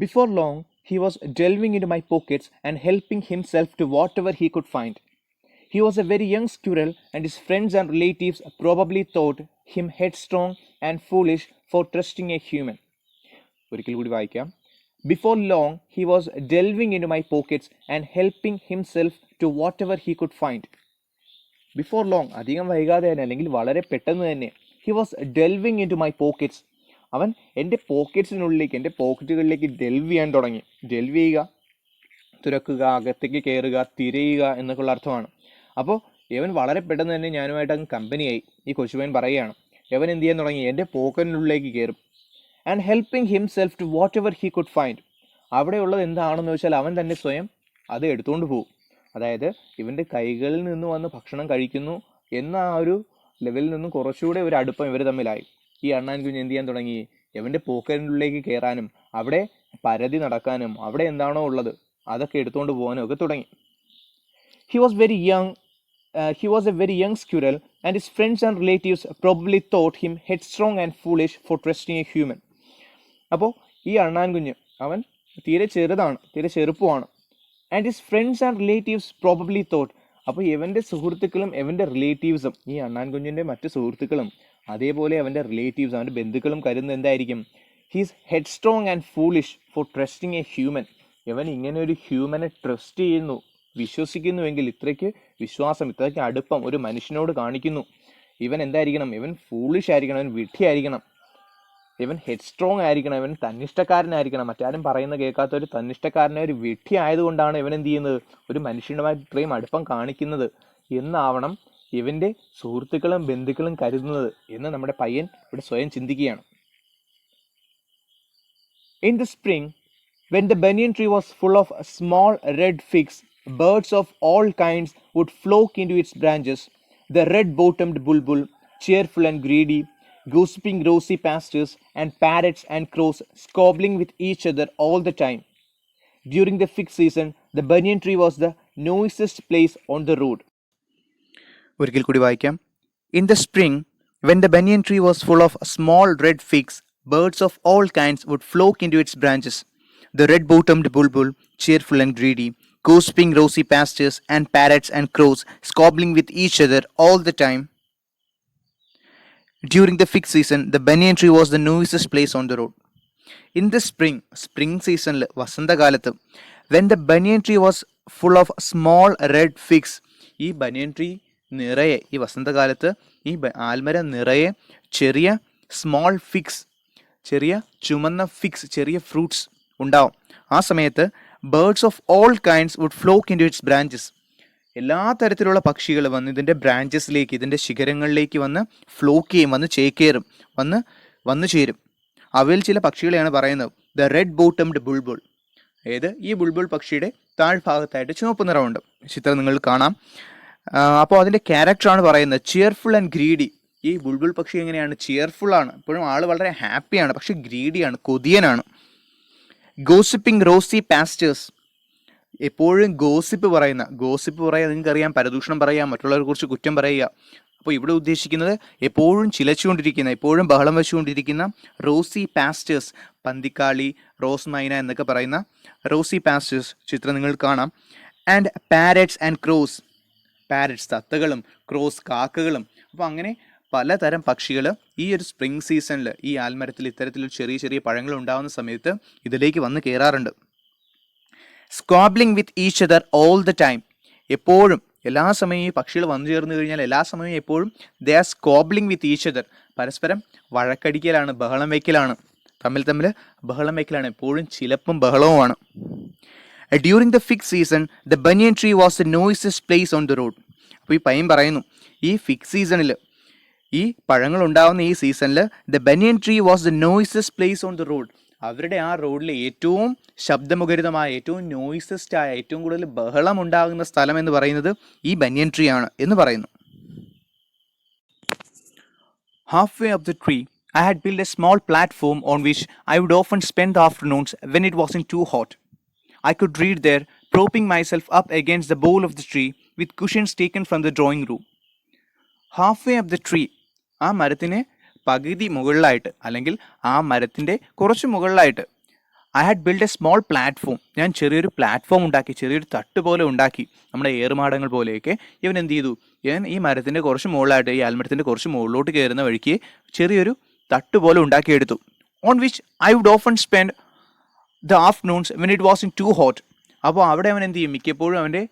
Before long, he was delving into my pockets and helping himself to whatever he could find. He was a very young squirrel, and his friends and relatives probably thought him headstrong and foolish for trusting a human. ഒരിക്കൽ കൂടി വായിക്കാം. Before long, he was delving into my pockets and helping himself to whatever he could find. Before long, അധികം വൈകാതെ തന്നെ, അല്ലെങ്കിൽ വളരെ പെട്ടെന്ന് തന്നെ, he was delving into my pockets. അവൻ എൻ്റെ പോക്കറ്റ്സിനുള്ളിലേക്ക്, എൻ്റെ പോക്കറ്റുകളിലേക്ക് ഡെൽവ് ചെയ്യാൻ തുടങ്ങി. ഡെൽവ് ചെയ്യുക, തുറക്കുക, അകത്തേക്ക് കയറുക, തിരയുക എന്നൊക്കെയുള്ള അർത്ഥമാണ്. അപ്പോൾ ഇവൻ വളരെ പെട്ടെന്ന് തന്നെ ഞാനുമായിട്ട് അങ്ങ് കമ്പനിയായി. ഈ കൊച്ചുപൻ പറയുകയാണ്, ഇവൻ എന്ത് ചെയ്യാൻ തുടങ്ങി, എൻ്റെ പോക്കറ്റിനുള്ളിലേക്ക് കയറും. And helping himself to whatever he could find. അവിടെയുള്ളത് എന്താണെന്ന് വെച്ചാൽ അവൻ തന്നെ സ്വയം അത് എടുത്തുകൊണ്ട് പോകും. അതായത് ഇവൻ്റെ കൈകളിൽ നിന്ന് വന്ന് ഭക്ഷണം കഴിക്കുന്നു എന്ന ആ ഒരു ലെവലിൽ നിന്നും കുറച്ചുകൂടെ ഒരു അടുപ്പം ഇവർ തമ്മിലായി. ഈ അണ്ണാൻ കുഞ്ഞ് എന്ത് ചെയ്യാൻ തുടങ്ങി, ഇവൻ്റെ പോക്കറ്റിനുള്ളിലേക്ക് കയറാനും അവിടെ പരതി നടക്കാനും അവിടെ എന്താണോ ഉള്ളത് അതൊക്കെ എടുത്തുകൊണ്ട് പോകാനും ഒക്കെ തുടങ്ങി. He was a very young squirrel, and his friends and relatives probably thought him headstrong and foolish for trusting a human. അപ്പോൾ ഈ അണ്ണാൻ കുഞ്ഞ് അവൻ തീരെ ചെറുതാണ്, തീരെ ചെറുപ്പമാണ്. And his friends and relatives probably thought. അപ്പോൾ ഇവൻ്റെ സുഹൃത്തുക്കളും ഇവൻ്റെ റിലേറ്റീവ്സും, ഈ അണ്ണാൻ കുഞ്ഞിൻ്റെ മറ്റ് സുഹൃത്തുക്കളും അതേപോലെ അവൻ്റെ റിലേറ്റീവ്സും അവൻ്റെ ബന്ധുക്കളും കരുതുന്നത് എന്തായിരിക്കും, he's headstrong and foolish for trusting a human. ഇവൻ ഇങ്ങനെ ഒരു ഹ്യൂമനെ ട്രസ്റ്റ് ചെയ്യുന്നു, വിശ്വസിക്കുന്നുവെങ്കിൽ, ഇത്രയ്ക്ക് വിശ്വാസം, ഇത്രയ്ക്ക് അടുപ്പം ഒരു മനുഷ്യനോട് കാണിക്കുന്നു, ഇവൻ എന്തായിരിക്കണം, ഇവൻ ഫൂളിഷ് ആയിരിക്കണം, ഇവൻ വിഡ്ഢിയായിരിക്കണം, ഇവൻ ഹെഡ്സ്ട്രോങ് ആയിരിക്കണം, ഇവൻ തന്നിഷ്ടക്കാരനായിരിക്കണം, മറ്റാരും പറയുന്ന കേൾക്കാത്ത ഒരു തന്നിഷ്ടക്കാരനെ, ഒരു വിഡ്ഢി ആയതുകൊണ്ടാണ് ഇവൻ എന്ത് ചെയ്യുന്നത്, ഒരു മനുഷ്യനുമായി ഇത്രയും അടുപ്പം കാണിക്കുന്നത് എന്നാവണം ഇവൻ്റെ സുഹൃത്തുക്കളും ബന്ധുക്കളും കരുതുന്നത് എന്ന് നമ്മുടെ പയ്യൻ ഇവിടെ സ്വയം ചിന്തിക്കുകയാണ്. In the spring, when the banyan tree was full of small red figs, birds of all kinds would flock into its branches. The red-bottomed bulbul, cheerful and greedy, gossiping rosy pastures, and parrots and crows squabbling with each other all the time. During the fig season, the banyan tree was the noisiest place on the road. ഒരിക്കൽ കൂടി വായിക്കാം. In the spring, when the banyan tree was full of small red figs, birds of all kinds would flock into its branches. The red-bottomed bulbul, cheerful and greedy, gossiping rosy pastures, and parrots and crows squabbling with each other all the time. During the fig season, the banyan tree was the noisiest place on the road. In the spring season, vasantakalathu, when the banyan tree was full of small red figs, ഈ banyan tree നിറയെ, ഈ വസന്തകാലത്ത് ഈ ആൽമരം നിറയെ ചെറിയ small figs, ചെറിയ ചുമന്ന figs, ചെറിയ fruits ഉണ്ടാവും. ആ സമയത്ത് birds of all kinds would flock into its branches. എല്ലാ തരത്തിലുള്ള പക്ഷികൾ വന്ന് ഇതിൻ്റെ ബ്രാഞ്ചസിലേക്ക്, ഇതിൻ്റെ ശിഖരങ്ങളിലേക്ക് വന്ന് ഫ്ലോക്ക് ചെയ്യും, വന്ന് ചേക്കേറും, വന്ന് ചേരും. അവയിൽ ചില പക്ഷികളെയാണ് പറയുന്നത് ദ റെഡ് ബോട്ടംഡ് ബുൾബുൾ. അതായത് ഈ ബുൾബുൾ പക്ഷിയുടെ താഴ്ഭാഗത്തായിട്ട് ചുവപ്പ് നിറമുണ്ട്. ചിത്രം നിങ്ങൾ കാണാം. അപ്പോൾ അതിൻ്റെ ക്യാരക്ടറാണ് പറയുന്നത് ചിയർഫുൾ ആൻഡ് ഗ്രീഡി. ഈ ബുൾബുൾ പക്ഷി എങ്ങനെയാണ്, ചിയർഫുൾ ആണ്, എപ്പോഴും ആൾ വളരെ ഹാപ്പിയാണ്, പക്ഷെ ഗ്രീഡിയാണ്, കൊതിയനാണ്. ഗോസിപ്പിംഗ് റോസി പാസ്റ്റേഴ്സ്, എപ്പോഴും ഗോസിപ്പ് പറയുക, നിങ്ങൾക്കറിയാം, പരദൂഷണം പറയുക, മറ്റുള്ളവരെ കുറിച്ച് കുറ്റം പറയുക. അപ്പോൾ ഇവിടെ ഉദ്ദേശിക്കുന്നത് എപ്പോഴും ചിലച്ചുകൊണ്ടിരിക്കുന്ന, എപ്പോഴും ബഹളം വെച്ചുകൊണ്ടിരിക്കുന്ന റോസി പാസ്റ്റേഴ്സ്, പന്തിക്കാളി, റോസ് മൈന എന്നൊക്കെ പറയുന്ന റോസി പാസ്റ്റേഴ്സ് ചിത്രം നിങ്ങൾ കാണാം. And parrots and crows, parrots തത്തകളും ക്രോസ് കാക്കകളും. അപ്പോൾ അങ്ങനെ പലതരം പക്ഷികൾ ഈ ഒരു സ്പ്രിംഗ് സീസണിൽ ഈ ആൽമരത്തിൽ ഇത്തരത്തിലൊരു ചെറിയ ചെറിയ പഴങ്ങൾ ഉണ്ടാകുന്ന സമയത്ത് ഇതിലേക്ക് വന്ന് കയറാറുണ്ട്. Squabbling with each other all the time, എപ്പോഴും എല്ലാ സമയവും ഈ പക്ഷികൾ വന്നു ചേർന്ന് കഴിഞ്ഞാൽ എല്ലാ സമയവും എപ്പോഴും they are squabbling with each other, പരസ്പരം വഴക്കടിക്കലാണ്, ബഹളം വയ്ക്കലാണ്, തമ്മിൽ ബഹളം വയ്ക്കലാണ്, എപ്പോഴും ചിലപ്പും ബഹളവുമാണ്. During the fig season the banyan tree was the noisiest place on the road. അപ്പോൾ ഈ പയ്യൻ പറയുന്നു, ഈ ഫിഗ് സീസണിൽ, ഈ പഴങ്ങൾ ഉണ്ടാകുന്ന ഈ സീസണിൽ the banyan tree was the noisiest place on the road. അവരുടെ ആ റോഡിലെ ഏറ്റവും ശബ്ദമുഖരിതമായ, ഏറ്റവും നോയിസസ്റ്റ് ആയ, ഏറ്റവും കൂടുതൽ ബഹളം ഉണ്ടാകുന്ന സ്ഥലം എന്ന് പറയുന്നത് ഈ ബനിയൻ ട്രീ ആണ് എന്ന് പറയുന്നു. Halfway up the tree, I had built a small platform on which I would often spend the afternoons when it wasn't too hot. I could read there, propping myself up against the bole of the tree with cushions taken from the drawing room. Halfway up the tree, ആ മരത്തിന് പകുതി മുകളിലായിട്ട്, അല്ലെങ്കിൽ ആ മരത്തിൻ്റെ കുറച്ച് മുകളിലായിട്ട്, I had build A small platform. ഞാൻ ചെറിയൊരു പ്ലാറ്റ്ഫോം ഉണ്ടാക്കി, ചെറിയൊരു തട്ട് പോലെ ഉണ്ടാക്കി, നമ്മുടെ ഏറുമാടങ്ങൾ പോലെയൊക്കെ. ഇവൻ എന്ത് ചെയ്തു, ഞാൻ ഈ മരത്തിൻ്റെ കുറച്ച് മുകളിലായിട്ട്, ഈ ആൽമരത്തിൻ്റെ കുറച്ച് മുകളിലോട്ട് കയറുന്ന വഴിക്ക് ചെറിയൊരു തട്ട് പോലെ ഉണ്ടാക്കിയെടുത്തു. On which I would often spend the afternoons when it was in too hot. അപ്പോൾ അവിടെ അവൻ എന്ത് ചെയ്യും, മിക്കപ്പോഴും അവൻ്റെ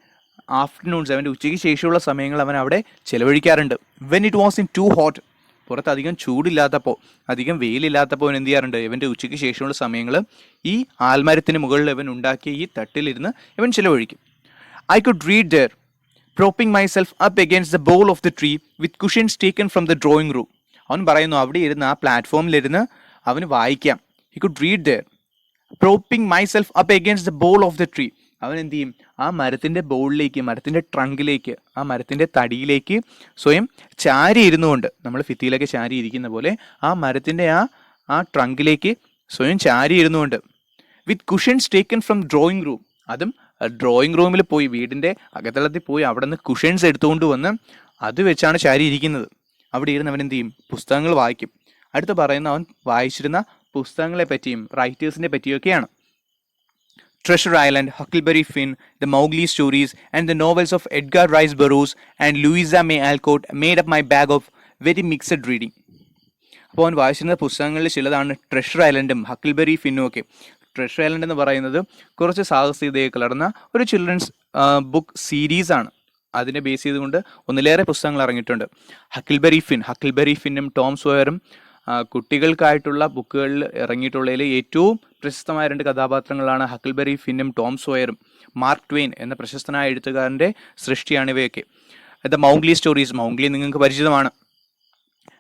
ആഫ്റ്റർനൂൺസ്, അവൻ്റെ ഉച്ചയ്ക്ക് ശേഷമുള്ള സമയങ്ങൾ അവൻ അവിടെ ചിലവഴിക്കാറുണ്ട്. When it was in too hot, പുറത്ത് അധികം ചൂടില്ലാത്തപ്പോൾ, അധികം വെയിലില്ലാത്തപ്പോൾ അവൻ എന്ത് ചെയ്യാറുണ്ട്, ഇവൻ്റെ ഉച്ചയ്ക്ക് ശേഷമുള്ള സമയങ്ങൾ ഈ ആൽമരത്തിന് മുകളിൽ ഇവൻ ഉണ്ടാക്കിയ ഈ തട്ടിലിരുന്ന് ഇവൻ ചിലവഴിക്കും. I could read there, propping myself up against the bole of the tree with cushions taken from the drawing room. അവൻ പറയുന്നു, അവിടെ ഇരുന്ന് ആ പ്ലാറ്റ്ഫോമിലിരുന്ന് അവന് വായിക്കാം. He could read there, propping myself up against the bole of the tree. അവൻ എന്ത് ചെയ്യും, ആ മരത്തിൻ്റെ ബോളിലേക്ക്, മരത്തിൻ്റെ ട്രങ്കിലേക്ക്, ആ മരത്തിൻ്റെ തടിയിലേക്ക് സ്വയം ചാരി ഇരുന്നുകൊണ്ട്, നമ്മൾ ഭിത്തിയിലൊക്കെ ചാരി ഇരിക്കുന്ന പോലെ ആ മരത്തിൻ്റെ ആ ട്രങ്കിലേക്ക് സ്വയം ചാരി ഇരുന്നുകൊണ്ട്, with cushions taken from drawing room. അതും ഡ്രോയിങ് റൂമിൽ പോയി, വീടിൻ്റെ അകത്തളത്തിൽ പോയി അവിടെ നിന്ന് കുഷ്യൻസ് എടുത്തുകൊണ്ട് വന്ന് അത് വെച്ചാണ് ചാരി ഇരിക്കുന്നത്. അവിടെ ഇരുന്ന് അവൻ എന്ത് ചെയ്യും, പുസ്തകങ്ങൾ വായിക്കും. അടുത്ത് പറയുന്ന അവൻ വായിച്ചിരുന്ന പുസ്തകങ്ങളെ പറ്റിയും റൈറ്റേഴ്സിനെ പറ്റിയൊക്കെയാണ്. Treasure Island, Huckleberry Finn, The Mowgli Stories, and the novels of Edgar Rice Burroughs and Louisa May Alcott made up my bag of very mixed reading. അപ്പോൾ അവൻ വായിച്ചിരുന്ന പുസ്തകങ്ങളിൽ ചിലതാണ് ട്രഷർ ഐലൻഡും ഹക്കിൾബെറി ഫിന്നും ഒക്കെ. ട്രഷർ ഐലൻഡ് എന്ന് പറയുന്നത് കുറച്ച് സാഹസികതയെ കലർന്ന ഒരു ചിൽഡ്രൻസ് ബുക്ക് സീരീസാണ്. അതിനെ ബേസ് ചെയ്തുകൊണ്ട് ഒന്നിലേറെ പുസ്തകങ്ങൾ ഇറങ്ങിയിട്ടുണ്ട്. ഹക്കിൾബെറി ഫിന്നും ടോം സോയറും കുട്ടികൾക്കായിട്ടുള്ള ബുക്കുകളിൽ ഇറങ്ങിയിട്ടുള്ളതിൽ ഏറ്റവും പ്രശസ്തമായ 2 കഥാപാത്രങ്ങളാണ് ഹക്കിൾബെറി ഫിന്നും ടോം സോയറും. മാർക്ക് ട്വെയിൻ എന്ന പ്രശസ്തനായ എഴുത്തുകാരൻ്റെ സൃഷ്ടിയാണ് ഇവയൊക്കെ. ദ മൗഗ്ലി സ്റ്റോറീസ്, മൗഗ്ലി നിങ്ങൾക്ക് പരിചിതമാണ്.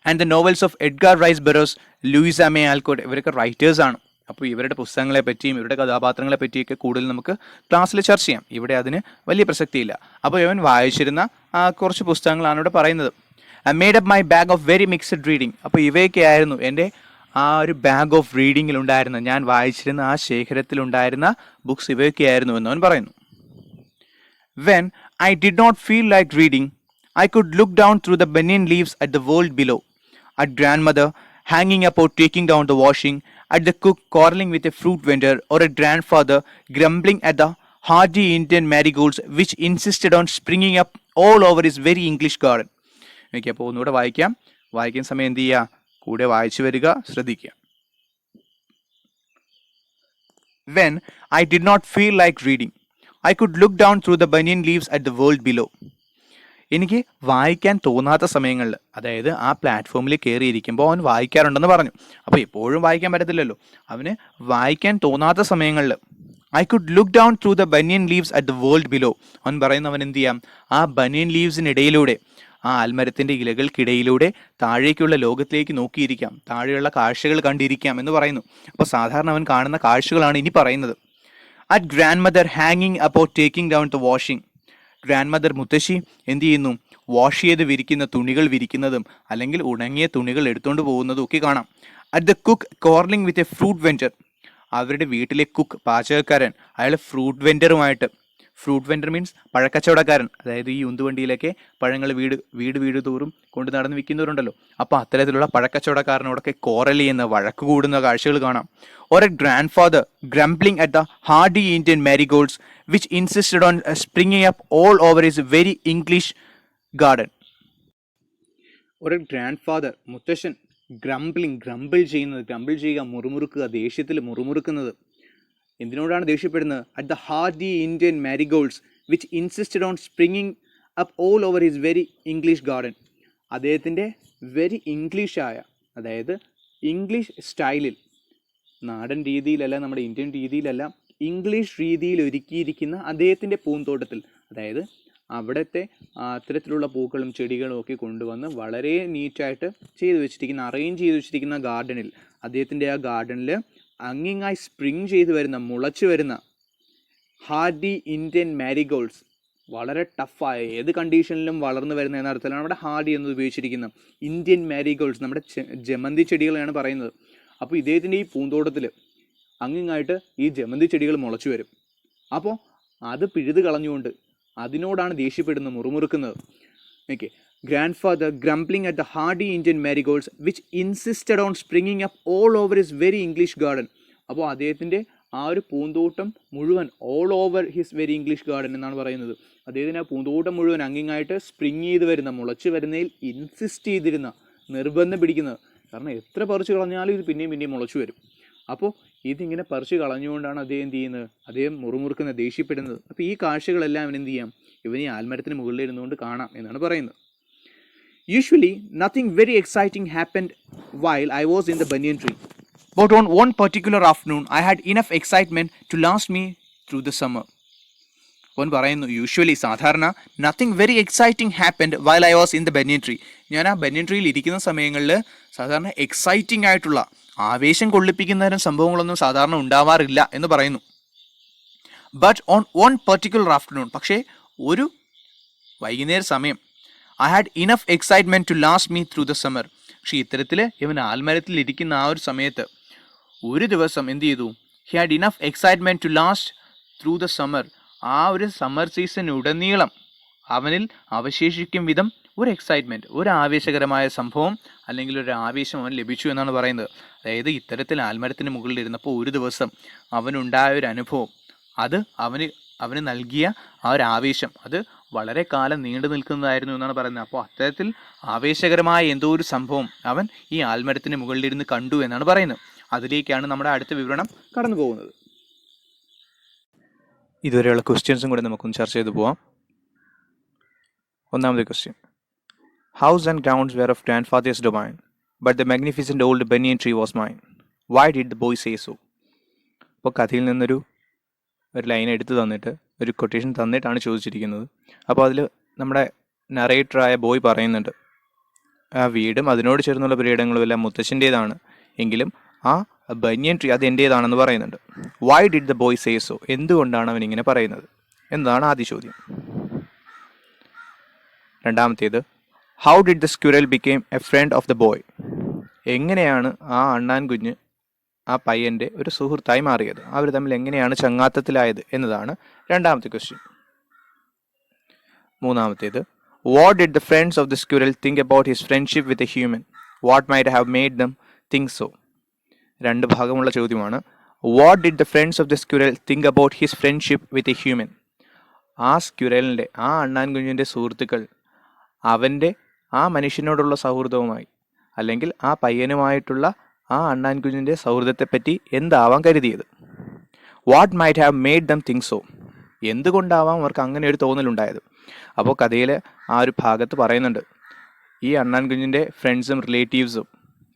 And the novels of Edgar Rice Burroughs, Louisa May Alcott, ഇവരൊക്കെ റൈറ്റേഴ്സാണ്. അപ്പോൾ ഇവരുടെ പുസ്തകങ്ങളെ പറ്റിയും ഇവരുടെ കഥാപാത്രങ്ങളെ പറ്റിയൊക്കെ കൂടുതൽ നമുക്ക് ക്ലാസ്സിൽ ചർച്ച ചെയ്യാം. ഇവിടെ അതിന് വലിയ പ്രസക്തിയില്ല. അപ്പോൾ ഇവൻ വായിച്ചിരുന്ന കുറച്ച് പുസ്തകങ്ങളാണ് ഇവിടെ പറയുന്നത്. I made up my bag of very mixed reading. അപ്പോൾ ഇവയൊക്കെ ആയിരുന്നു എൻ്റെ ആ ഒരു ബാഗ് ഓഫ് റീഡിങ്ങിലുണ്ടായിരുന്ന, ഞാൻ വായിച്ചിരുന്ന ആ ശേഖരത്തിലുണ്ടായിരുന്ന ബുക്സ് ഇവയൊക്കെ ആയിരുന്നു എന്നവൻ പറയുന്നു. When I did not feel like reading, I could look down through the banyan leaves at the world below, at grandmother ഹാങ്ങിങ് up or taking down the washing, at the cook quarreling with a fruit vendor, or a grandfather grumbling at the hardy Indian marigolds which insisted on springing up all over his very English garden. Okay, അപ്പോൾ ഒന്നുകൂടെ വായിക്കാം. വായിക്കുന്ന സമയം എന്ത് ചെയ്യുക, കൂടെ വായിച്ചു വരിക, ശ്രദ്ധിക്കുക. When I did not feel like reading, I could look down through the banyan leaves at the world below. എനിക്ക് വായിക്കാൻ തോന്നാത്ത സമയങ്ങളിൽ, അതായത് ആ പ്ലാറ്റ്ഫോമിൽ കയറിയിരിക്കുമ്പോൾ അവൻ വായിക്കാറുണ്ടെന്ന് പറഞ്ഞു. അപ്പോൾ എപ്പോഴും വായിക്കാൻ പറ്റത്തില്ലല്ലോ. അവന് വായിക്കാൻ തോന്നാത്ത സമയങ്ങളിൽ I could look down through the banyan leaves at the world below. അവൻ പറയുന്നു, അവൻ എന്ത് ചെയ്യാം, ആ ബനിയൻ ലീവ്സിനിടയിലൂടെ, ആ ആൽമരത്തിൻ്റെ ഇലകൾക്കിടയിലൂടെ താഴേക്കുള്ള ലോകത്തിലേക്ക് നോക്കിയിരിക്കാം, താഴെയുള്ള കാഴ്ചകൾ കണ്ടിരിക്കാം എന്ന് പറയുന്നു. അപ്പോൾ സാധാരണ അവൻ കാണുന്ന കാഴ്ചകളാണ് ഇനി പറയുന്നത്. അറ്റ് ഗ്രാൻഡ് മദർ ഹാങ്ങിങ് അപ്പോ taking down the washing. Grand mother, മുത്തശ്ശി എന്ത് ചെയ്യുന്നു, വാഷ് ചെയ്ത് വിരിക്കുന്ന തുണികൾ വിരിക്കുന്നതും അല്ലെങ്കിൽ ഉണങ്ങിയ തുണികൾ എടുത്തുകൊണ്ട് പോകുന്നതും ഒക്കെ കാണാം. At the cook quarrelling with a fruit vendor. അവരുടെ വീട്ടിലെ കുക്ക്, പാചകക്കാരൻ, അയാൾ ഫ്രൂട്ട് വെൻഡറുമായിട്ട്, ഫ്രൂട്ട് വെൻഡർ മീൻസ് പഴക്കച്ചവടക്കാരൻ, അതായത് ഈ ഉന്തുവണ്ടിയിലൊക്കെ പഴങ്ങൾ വീട് തോറും കൊണ്ട് നടന്ന് വിൽക്കുന്നവരുണ്ടല്ലോ. അപ്പോൾ അത്തരത്തിലുള്ള പഴക്കച്ചവടക്കാരനോടൊക്കെ കോറൽ ചെയ്യുന്ന, വഴക്ക് കൂടുന്ന കാഴ്ചകൾ കാണാം. Or a grandfather grumbling at the hardy Indian marigolds which insisted on springing up all over his very English garden. ഒരു ഗ്രാൻഡ് ഫാദർ, മുത്തശ്ശൻ, ഗ്രംബിൾ ചെയ്യുക, മുറുമുറുക്കുക, ദേഷ്യത്തിൽ മുറുമുറുക്കുന്നത്. എന്തിനോടാണ് ദേഷ്യപ്പെടുന്നത്? At the hardy Indian marigolds which insisted on springing up all over his very English garden. അദ്ദേഹത്തിൻ്റെ very ഇംഗ്ലീഷായ, അതായത് ഇംഗ്ലീഷ് സ്റ്റൈലിൽ, നാടൻ രീതിയിലല്ല, നമ്മുടെ ഇന്ത്യൻ രീതിയിലല്ല, ഇംഗ്ലീഷ് രീതിയിൽ ഒരുക്കിയിരിക്കുന്ന അദ്ദേഹത്തിൻ്റെ പൂന്തോട്ടത്തിൽ, അതായത് അവിടുത്തെ അത്തരത്തിലുള്ള പൂക്കളും ചെടികളും ഒക്കെ കൊണ്ടുവന്ന് വളരെ നീറ്റായിട്ട് ചെയ്തു വെച്ചിരിക്കുന്ന, അറേഞ്ച് ചെയ്ത് വെച്ചിരിക്കുന്ന ഗാർഡനിൽ, അദ്ദേഹത്തിൻ്റെ ആ ഗാർഡനിൽ അങ്ങിങ്ങായി സ്പ്രിങ് ചെയ്ത് വരുന്ന, മുളച്ചു വരുന്ന ഹാർഡി ഇന്ത്യൻ മാരിഗോൾഡ്സ്, വളരെ ടഫായ, ഏത് കണ്ടീഷനിലും വളർന്നു വരുന്ന എന്ന അർത്ഥത്തിലാണ് അവിടെ ഹാർഡി എന്നത് ഉപയോഗിച്ചിരിക്കുന്നത്. ഇന്ത്യൻ മാരിഗോൾഡ്സ്, നമ്മുടെ ജമന്തി ചെടികളാണ് പറയുന്നത്. അപ്പോൾ ഇദ്ദേഹത്തിൻ്റെ ഈ പൂന്തോട്ടത്തിൽ അങ്ങിങ്ങായിട്ട് ഈ ജമന്തി ചെടികൾ മുളച്ചു വരും. അപ്പോൾ അത് പിഴുത് കളഞ്ഞുകൊണ്ട് അതിനോടാണ് ദേഷ്യപ്പെടുന്നത്, മുറുമുറുക്കുന്നത്. Okay, grandfather grumbling at the hardy Indian marigolds which insisted on springing up all over his very English garden. അപ്പോൾ അദ്ദേഹത്തിൻ്റെ ആ ഒരു പൂന്തോട്ടം മുഴുവൻ all over his very English garden എന്നാണ് പറയുന്നത്. അദ്ദേഹത്തിന് ആ പൂന്തോട്ടം മുഴുവൻ അങ്ങിങ്ങായിട്ട് സ്പ്രിങ് ചെയ്ത് വരുന്ന, മുളച്ച് വരുന്നതിൽ ഇൻസിസ്റ്റ് ചെയ്തിരുന്ന, നിർബന്ധം പിടിക്കുന്നത്. കാരണം എത്ര പറിച്ച് കളഞ്ഞാലും ഇത് പിന്നെയും പിന്നെയും മുളച്ചു വരും. അപ്പോൾ ഇതിങ്ങനെ പറിച്ച് കളഞ്ഞുകൊണ്ടാണ് അദ്ദേഹം എന്ത് ചെയ്യുന്നത്, അദ്ദേഹം മുറുമുറുക്കുന്നത്, ദേഷ്യപ്പെടുന്നത്. അപ്പോൾ ഈ കാഴ്ചകളെല്ലാം അവൻ എന്ത് ചെയ്യാം, ഇവൻ ഈ ആൽമരത്തിന് മുകളിലിരുന്നുകൊണ്ട് കാണാം എന്നാണ് പറയുന്നത്. Usually, nothing very exciting happened while I was in the banyan tree. But on one particular afternoon, I had enough excitement to last me through the summer. അവൻ പറയുന്നു, യൂഷ്വലി സാധാരണ nothing very exciting happened while I was in the banyan tree. ഞാൻ ആ ബനിയൻ ട്രീയിൽ ഇരിക്കുന്ന സമയങ്ങളിൽ സാധാരണ exciting ആയിട്ടുള്ള, ആവേശം കൊള്ളിപ്പിക്കുന്ന തരം സംഭവങ്ങളൊന്നും സാധാരണ ഉണ്ടാവാറില്ല എന്ന് പറയുന്നു. But on one particular afternoon, പക്ഷേ ഒരു വൈകുന്നേര സമയം, I had enough excitement to last me through the summer. പക്ഷേ ഇത്തരത്തിൽ ഇവൻ ആൽമരത്തിൽ ഇരിക്കുന്ന ആ ഒരു സമയത്ത് ഒരു ദിവസം എന്ത് ചെയ്തു, he had enough excitement to last through the summer. ആ ഒരു സമ്മർ സീസൺ ഉടനീളം അവനിൽ അവശേഷിക്കും വിധം ഒരു എക്സൈറ്റ്മെൻറ്റ്, ഒരു ആവേശകരമായ സംഭവം അല്ലെങ്കിൽ ഒരു ആവേശം അവൻ ലഭിച്ചു എന്നാണ് പറയുന്നത്. അതായത് ഇത്തരത്തിൽ ആൽമരത്തിന് മുകളിൽ ഇരുന്നപ്പോൾ ഒരു ദിവസം അവനുണ്ടായ ഒരു അനുഭവം, അത് അവന് നൽകിയ ആ ഒരു ആവേശം അത് വളരെ കാലം നീണ്ടു നിൽക്കുന്നതായിരുന്നു എന്നാണ് പറയുന്നത്. അപ്പോൾ അത്തരത്തിൽ ആവേശകരമായ എന്തോ ഒരു സംഭവം അവൻ ഈ ആൽമരത്തിന് മുകളിലിരുന്ന് കണ്ടു എന്നാണ് പറയുന്നത്. അതിലേക്കാണ് നമ്മുടെ അടുത്ത വിവരണം കടന്നു പോകുന്നത്. ഇതുവരെയുള്ള ക്വസ്റ്റ്യൻസും കൂടെ നമുക്കൊന്ന് ചർച്ച ചെയ്തു പോവാം. ഒന്നാമത്തെ question, house and grounds were of grandfather's domain, but the magnificent old banyan tree was mine. Why did the boy say so? അപ്പോൾ കഥയിൽ നിന്നൊരു ലൈൻ എടുത്തു തന്നിട്ട് ഒരു കൊട്ടേഷൻ തന്നിട്ടാണ് ചോദിച്ചിരിക്കുന്നത്. അപ്പോൾ അതിൽ നമ്മുടെ നറേറ്ററായ ബോയ് പറയുന്നുണ്ട്, ആ വീടും അതിനോട് ചേർന്നുള്ള പുരയിടങ്ങളും എല്ലാം മുത്തശ്ശൻ്റേതാണ്, എങ്കിലും ആ ബനിയൻ ട്രീ അത് എൻ്റേതാണെന്ന് പറയുന്നുണ്ട്. Y did the boy say so? എന്തുകൊണ്ടാണ് അവൻ ഇങ്ങനെ പറയുന്നത് എന്നതാണ് ആദ്യ ചോദ്യം. രണ്ടാമത്തേത്, how did the squirrel became a friend of the boy? എങ്ങനെയാണ് ആ അണ്ണാൻ കുഞ്ഞ് ആ പയ്യൻ്റെ ഒരു സുഹൃത്തായി മാറിയത്? അവർ തമ്മിൽ എങ്ങനെയാണ് ചങ്ങാത്തത്തിലായത് എന്നതാണ് രണ്ടാമത്തെ ക്വസ്റ്റ്യൻ. മൂന്നാമത്തേത്, what did the friends of the squirrel think about his friendship with a human? What might have made them think so? രണ്ട് ഭാഗമുള്ള ചോദ്യമാണ്. What did the friends of the squirrel think about his friendship with a human? ആ സ്ക്വിറലിൻ്റെ, ആ അണ്ണാൻ കുഞ്ഞിൻ്റെ സുഹൃത്തുക്കൾ അവൻ്റെ ആ മനുഷ്യനോടുള്ള സൗഹൃദവുമായി അല്ലെങ്കിൽ ആ പയ്യനുമായിട്ടുള്ള ആ അണ്ണാൻ കുഞ്ഞിൻ്റെ സൗഹൃദത്തെപ്പറ്റി എന്താവാം കരുതിയത്? What might have made them think so? എന്തുകൊണ്ടാവാം അവർക്ക് അങ്ങനെ ഒരു തോന്നലുണ്ടായത്? അപ്പോൾ കഥയിൽ ആ ഒരു ഭാഗത്ത് പറയുന്നുണ്ട്, ഈ അണ്ണാൻ കുഞ്ഞിൻ്റെ ഫ്രണ്ട്സും റിലേറ്റീവ്സും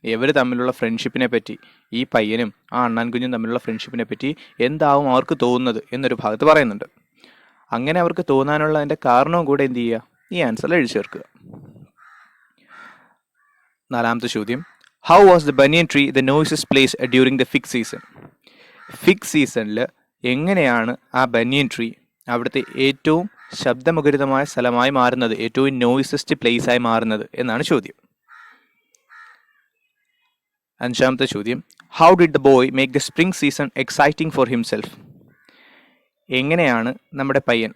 ഇവർ തമ്മിലുള്ള ഫ്രണ്ട്ഷിപ്പിനെ പറ്റി, ഈ പയ്യനും ആ അണ്ണാൻ കുഞ്ഞും തമ്മിലുള്ള ഫ്രണ്ട്ഷിപ്പിനെ പറ്റി എന്താവും അവർക്ക് തോന്നുന്നത് എന്നൊരു ഭാഗത്ത് പറയുന്നുണ്ട്. അങ്ങനെ അവർക്ക് തോന്നാനുള്ളതിൻ്റെ കാരണവും കൂടെ എന്ത് ചെയ്യുക, ഈ ആൻസറിൽ എഴുതി ചേർക്കുക. നാലാമത്തെ ചോദ്യം, how was the banyan tree the noises place during the fig season? Fig സീസണിൽ എങ്ങനെയാണ് ആ ബനിയൻ ട്രീ അവിടുത്തെ ഏറ്റവും ശബ്ദമുഖരിതമായ സ്ഥലമായി മാറുന്നത്, ഏറ്റവും നോയ്സസ്റ്റ് പ്ലേസ് ആയി മാറുന്നത് എന്നാണ് ചോദ്യം. അഞ്ചാമത്തെ ചോദ്യം, how did the boy make the spring season exciting four himself? എങ്ങനെയാണ് നമ്മുടെ പയ്യൻ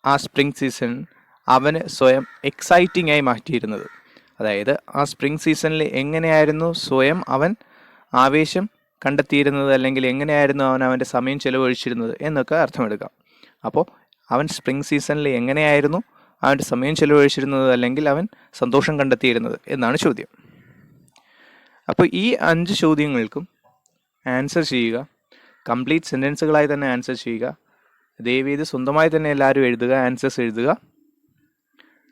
ആ സ്പ്രിംഗ് സീസൺ അവന് സ്വയം എക്സൈറ്റിംഗ് ആയി മാറ്റിയിരുന്നത്? അതായത് ആ സ്പ്രിംഗ് സീസണിൽ എങ്ങനെയായിരുന്നു സ്വയം അവൻ ആവേശം കണ്ടെത്തിയിരുന്നത്, അല്ലെങ്കിൽ എങ്ങനെയായിരുന്നു അവൻ അവൻ്റെ സമയം ചെലവഴിച്ചിരുന്നത് എന്നൊക്കെ അർത്ഥമെടുക്കാം. അപ്പോൾ അവൻ സ്പ്രിംഗ് സീസണിൽ എങ്ങനെയായിരുന്നു അവൻ്റെ സമയം ചെലവഴിച്ചിരുന്നത്, അല്ലെങ്കിൽ അവൻ സന്തോഷം കണ്ടെത്തിയിരുന്നത് എന്നാണ് ചോദ്യം. അപ്പോൾ ഈ 5 ചോദ്യങ്ങൾക്കും ആൻസർ ചെയ്യുക. കംപ്ലീറ്റ് സെൻറ്റൻസുകളായി തന്നെ ആൻസർ ചെയ്യുക. ദയവേത് സ്വന്തമായി തന്നെ എല്ലാവരും എഴുതുക, ആൻസേഴ്സ് എഴുതുക.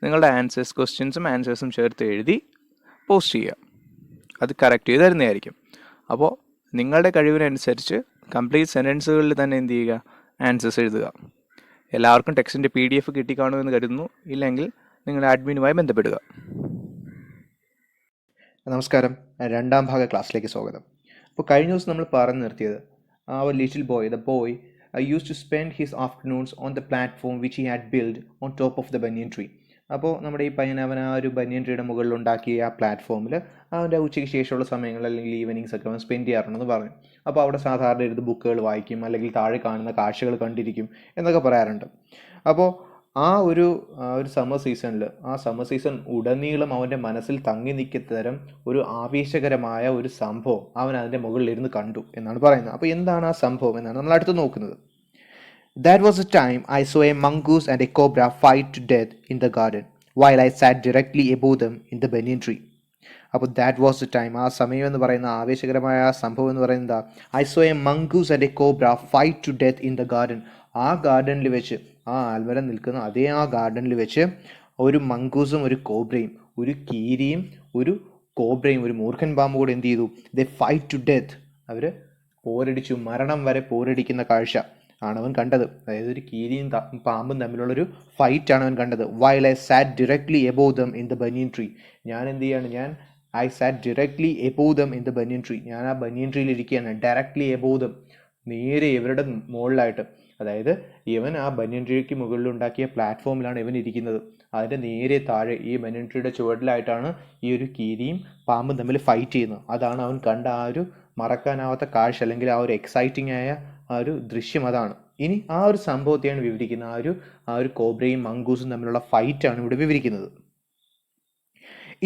നിങ്ങളുടെ ആൻസേഴ്സ്, ക്വസ്റ്റ്യൻസും ആൻസേഴ്സും ചേർത്ത് എഴുതി പോസ്റ്റ് ചെയ്യുക. അത് കറക്റ്റ് ചെയ്ത് തരുന്നതായിരിക്കും. അപ്പോൾ നിങ്ങളുടെ കഴിവിനനുസരിച്ച് കംപ്ലീറ്റ് സെൻറ്റൻസുകളിൽ തന്നെ എന്ത് ചെയ്യുക, ആൻസേഴ്സ് എഴുതുക. എല്ലാവർക്കും ടെക്സ്റ്റിൻ്റെ PDF കിട്ടിക്കാണുമെന്ന് കരുതുന്നു. ഇല്ലെങ്കിൽ നിങ്ങളുടെ അഡ്മിനുമായി ബന്ധപ്പെടുക. നമസ്കാരം, രണ്ടാം ഭാഗ ക്ലാസ്സിലേക്ക് സ്വാഗതം. അപ്പോൾ കഴിഞ്ഞ ദിവസം നമ്മൾ പറഞ്ഞു നിർത്തിയത്, ആ ഒരു little boy, the boy used to spend his afternoons on the platform which he had built on top of the banyan tree. അപ്പോൾ നമ്മുടെ ഈ പയ്യൻ അവൻ ആ ഒരു ബനിയൻ ട്രീയുടെ മുകളിൽ ഉണ്ടാക്കിയ ആ പ്ലാറ്റ്ഫോമിൽ അവൻ്റെ ഉച്ചയ്ക്ക് ശേഷമുള്ള സമയങ്ങൾ അല്ലെങ്കിൽ ഈവനിങ്സ് ഒക്കെ അവൻ സ്പെൻഡ് ചെയ്യാറുണ്ടെന്ന് പറഞ്ഞു. അപ്പോൾ അവിടെ സാധാരണ ഇരുന്ന് ബുക്കുകൾ വായിക്കും, അല്ലെങ്കിൽ താഴെ കാണുന്ന കാഴ്ചകൾ കണ്ടിരിക്കും എന്നൊക്കെ പറയാറുണ്ട്. അപ്പോൾ ആ ഒരു സമ്മർ സീസൺ ഉടനീളം അവൻ്റെ മനസ്സിൽ തങ്ങി നിൽക്കുന്ന തരം ഒരു ആവേശകരമായ ഒരു സംഭവം അവൻ അതിൻ്റെ മുകളിൽ ഇരുന്ന് കണ്ടു എന്നാണ് പറയുന്നത്. അപ്പോൾ എന്താണ് ആ സംഭവം എന്നാണ് നമ്മൾ അടുത്ത് നോക്കുന്നത്. That was the time I saw a mongoose and a cobra fight to death in the garden, while I sat directly above them in the banyan tree. അപ്പോൾ ദാറ്റ് വാസ് ദ ടൈം, ആ സമയം എന്ന് പറയുന്ന ആവേശകരമായ ആ സംഭവം എന്ന് പറയുന്നത്, I saw a mongoose and a cobra fight to death in the garden. ആ ഗാർഡനിൽ വെച്ച്, ആ ആൽമരം നിൽക്കുന്ന അതേ ആ ഗാർഡനിൽ വെച്ച് ഒരു മംഗൂസും ഒരു കോബ്രയും, ഒരു കീരിയും ഒരു കോബ്രയും ഒരു മൂർഖൻ പാമ്പ് കൂടെ എന്ത് ചെയ്തു, ദേ ഫൈറ്റ് ടു ഡെത്ത്. അവർ പോരടിച്ചു, മരണം വരെ പോരടിക്കുന്ന കാഴ്ച ആണ് അവൻ കണ്ടത്. അതായത് ഒരു കീരിയും പാമ്പും തമ്മിലുള്ളൊരു ഫൈറ്റാണ് അവൻ കണ്ടത്. While I SAT directly above them in the banyan tree. ഞാൻ എന്ത് ചെയ്യാണ്, I SAT directly above them in the banyan tree. ഞാൻ ആ ബനിയൻ ട്രീയിൽ ഇരിക്കുകയാണ്. ഡയറക്ട്ലി എബോവ് ദം, നേരെ ഇവരുടെ മുകളിലായിട്ട്. അതായത് ഇവൻ ആ ബനിയൻ ട്രീക്ക് മുകളിലുണ്ടാക്കിയ പ്ലാറ്റ്ഫോമിലാണ് ഇവൻ ഇരിക്കുന്നത്. അതിൻ്റെ നേരെ താഴെ ഈ ബനിയൻ ട്രീയുടെ ചുവട്ടിലായിട്ടാണ് ഈ ഒരു കീരിയും പാമ്പും തമ്മിൽ ഫൈറ്റ് ചെയ്യുന്നത്. അതാണ് അവൻ കണ്ട ആ ഒരു മറക്കാനാവാത്ത കാഴ്ച, അല്ലെങ്കിൽ ആ ഒരു എക്സൈറ്റിംഗ് ആയ ആ ഒരു ദൃശ്യം അതാണ്. ഇനി ആ ഒരു സംഭവത്തെയാണ് വിവരിക്കുന്നത്. ആ ഒരു കോബ്രയും മംഗൂസും തമ്മിലുള്ള ഫൈറ്റാണ് ഇവിടെ വിവരിക്കുന്നത്.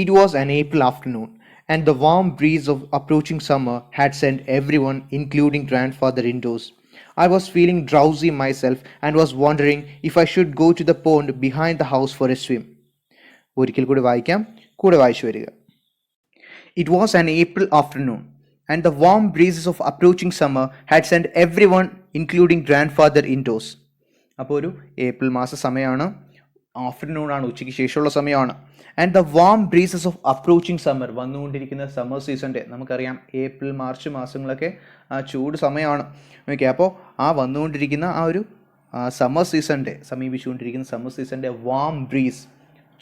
It was an April afternoon, and the warm breeze of approaching summer had sent everyone, including grandfather, indoors. I was feeling drowsy myself and was wondering if I should go to the pond behind the house for a swim. ഒരിക്കൽ കൂടി വായിക്കാം, കൂടെ വായിച്ചു വരിക. It was an April afternoon, and the warm breezes of approaching summer had sent everyone, including grandfather, indoors. അപ്പോൾ ഒരു April മാസ സമയമാണ്, ആഫ്റ്റർനൂൺ ആണ്, ഉച്ചയ്ക്ക് ശേഷമുള്ള സമയമാണ്. And the warm breezes of approaching summer, വന്നുകൊണ്ടിരിക്കുന്ന സമ്മർ സീസണിൻ്റെ, നമുക്കറിയാം ഏപ്രിൽ മാർച്ച് മാസങ്ങളൊക്കെ ചൂട് സമയമാണ്. ഓക്കെ, അപ്പോൾ ആ വന്നുകൊണ്ടിരിക്കുന്ന ആ ഒരു സമ്മർ സീസണിൻ്റെ, സമീപിച്ചുകൊണ്ടിരിക്കുന്ന സമ്മർ സീസണിൻ്റെ വാം ബ്രീസ്,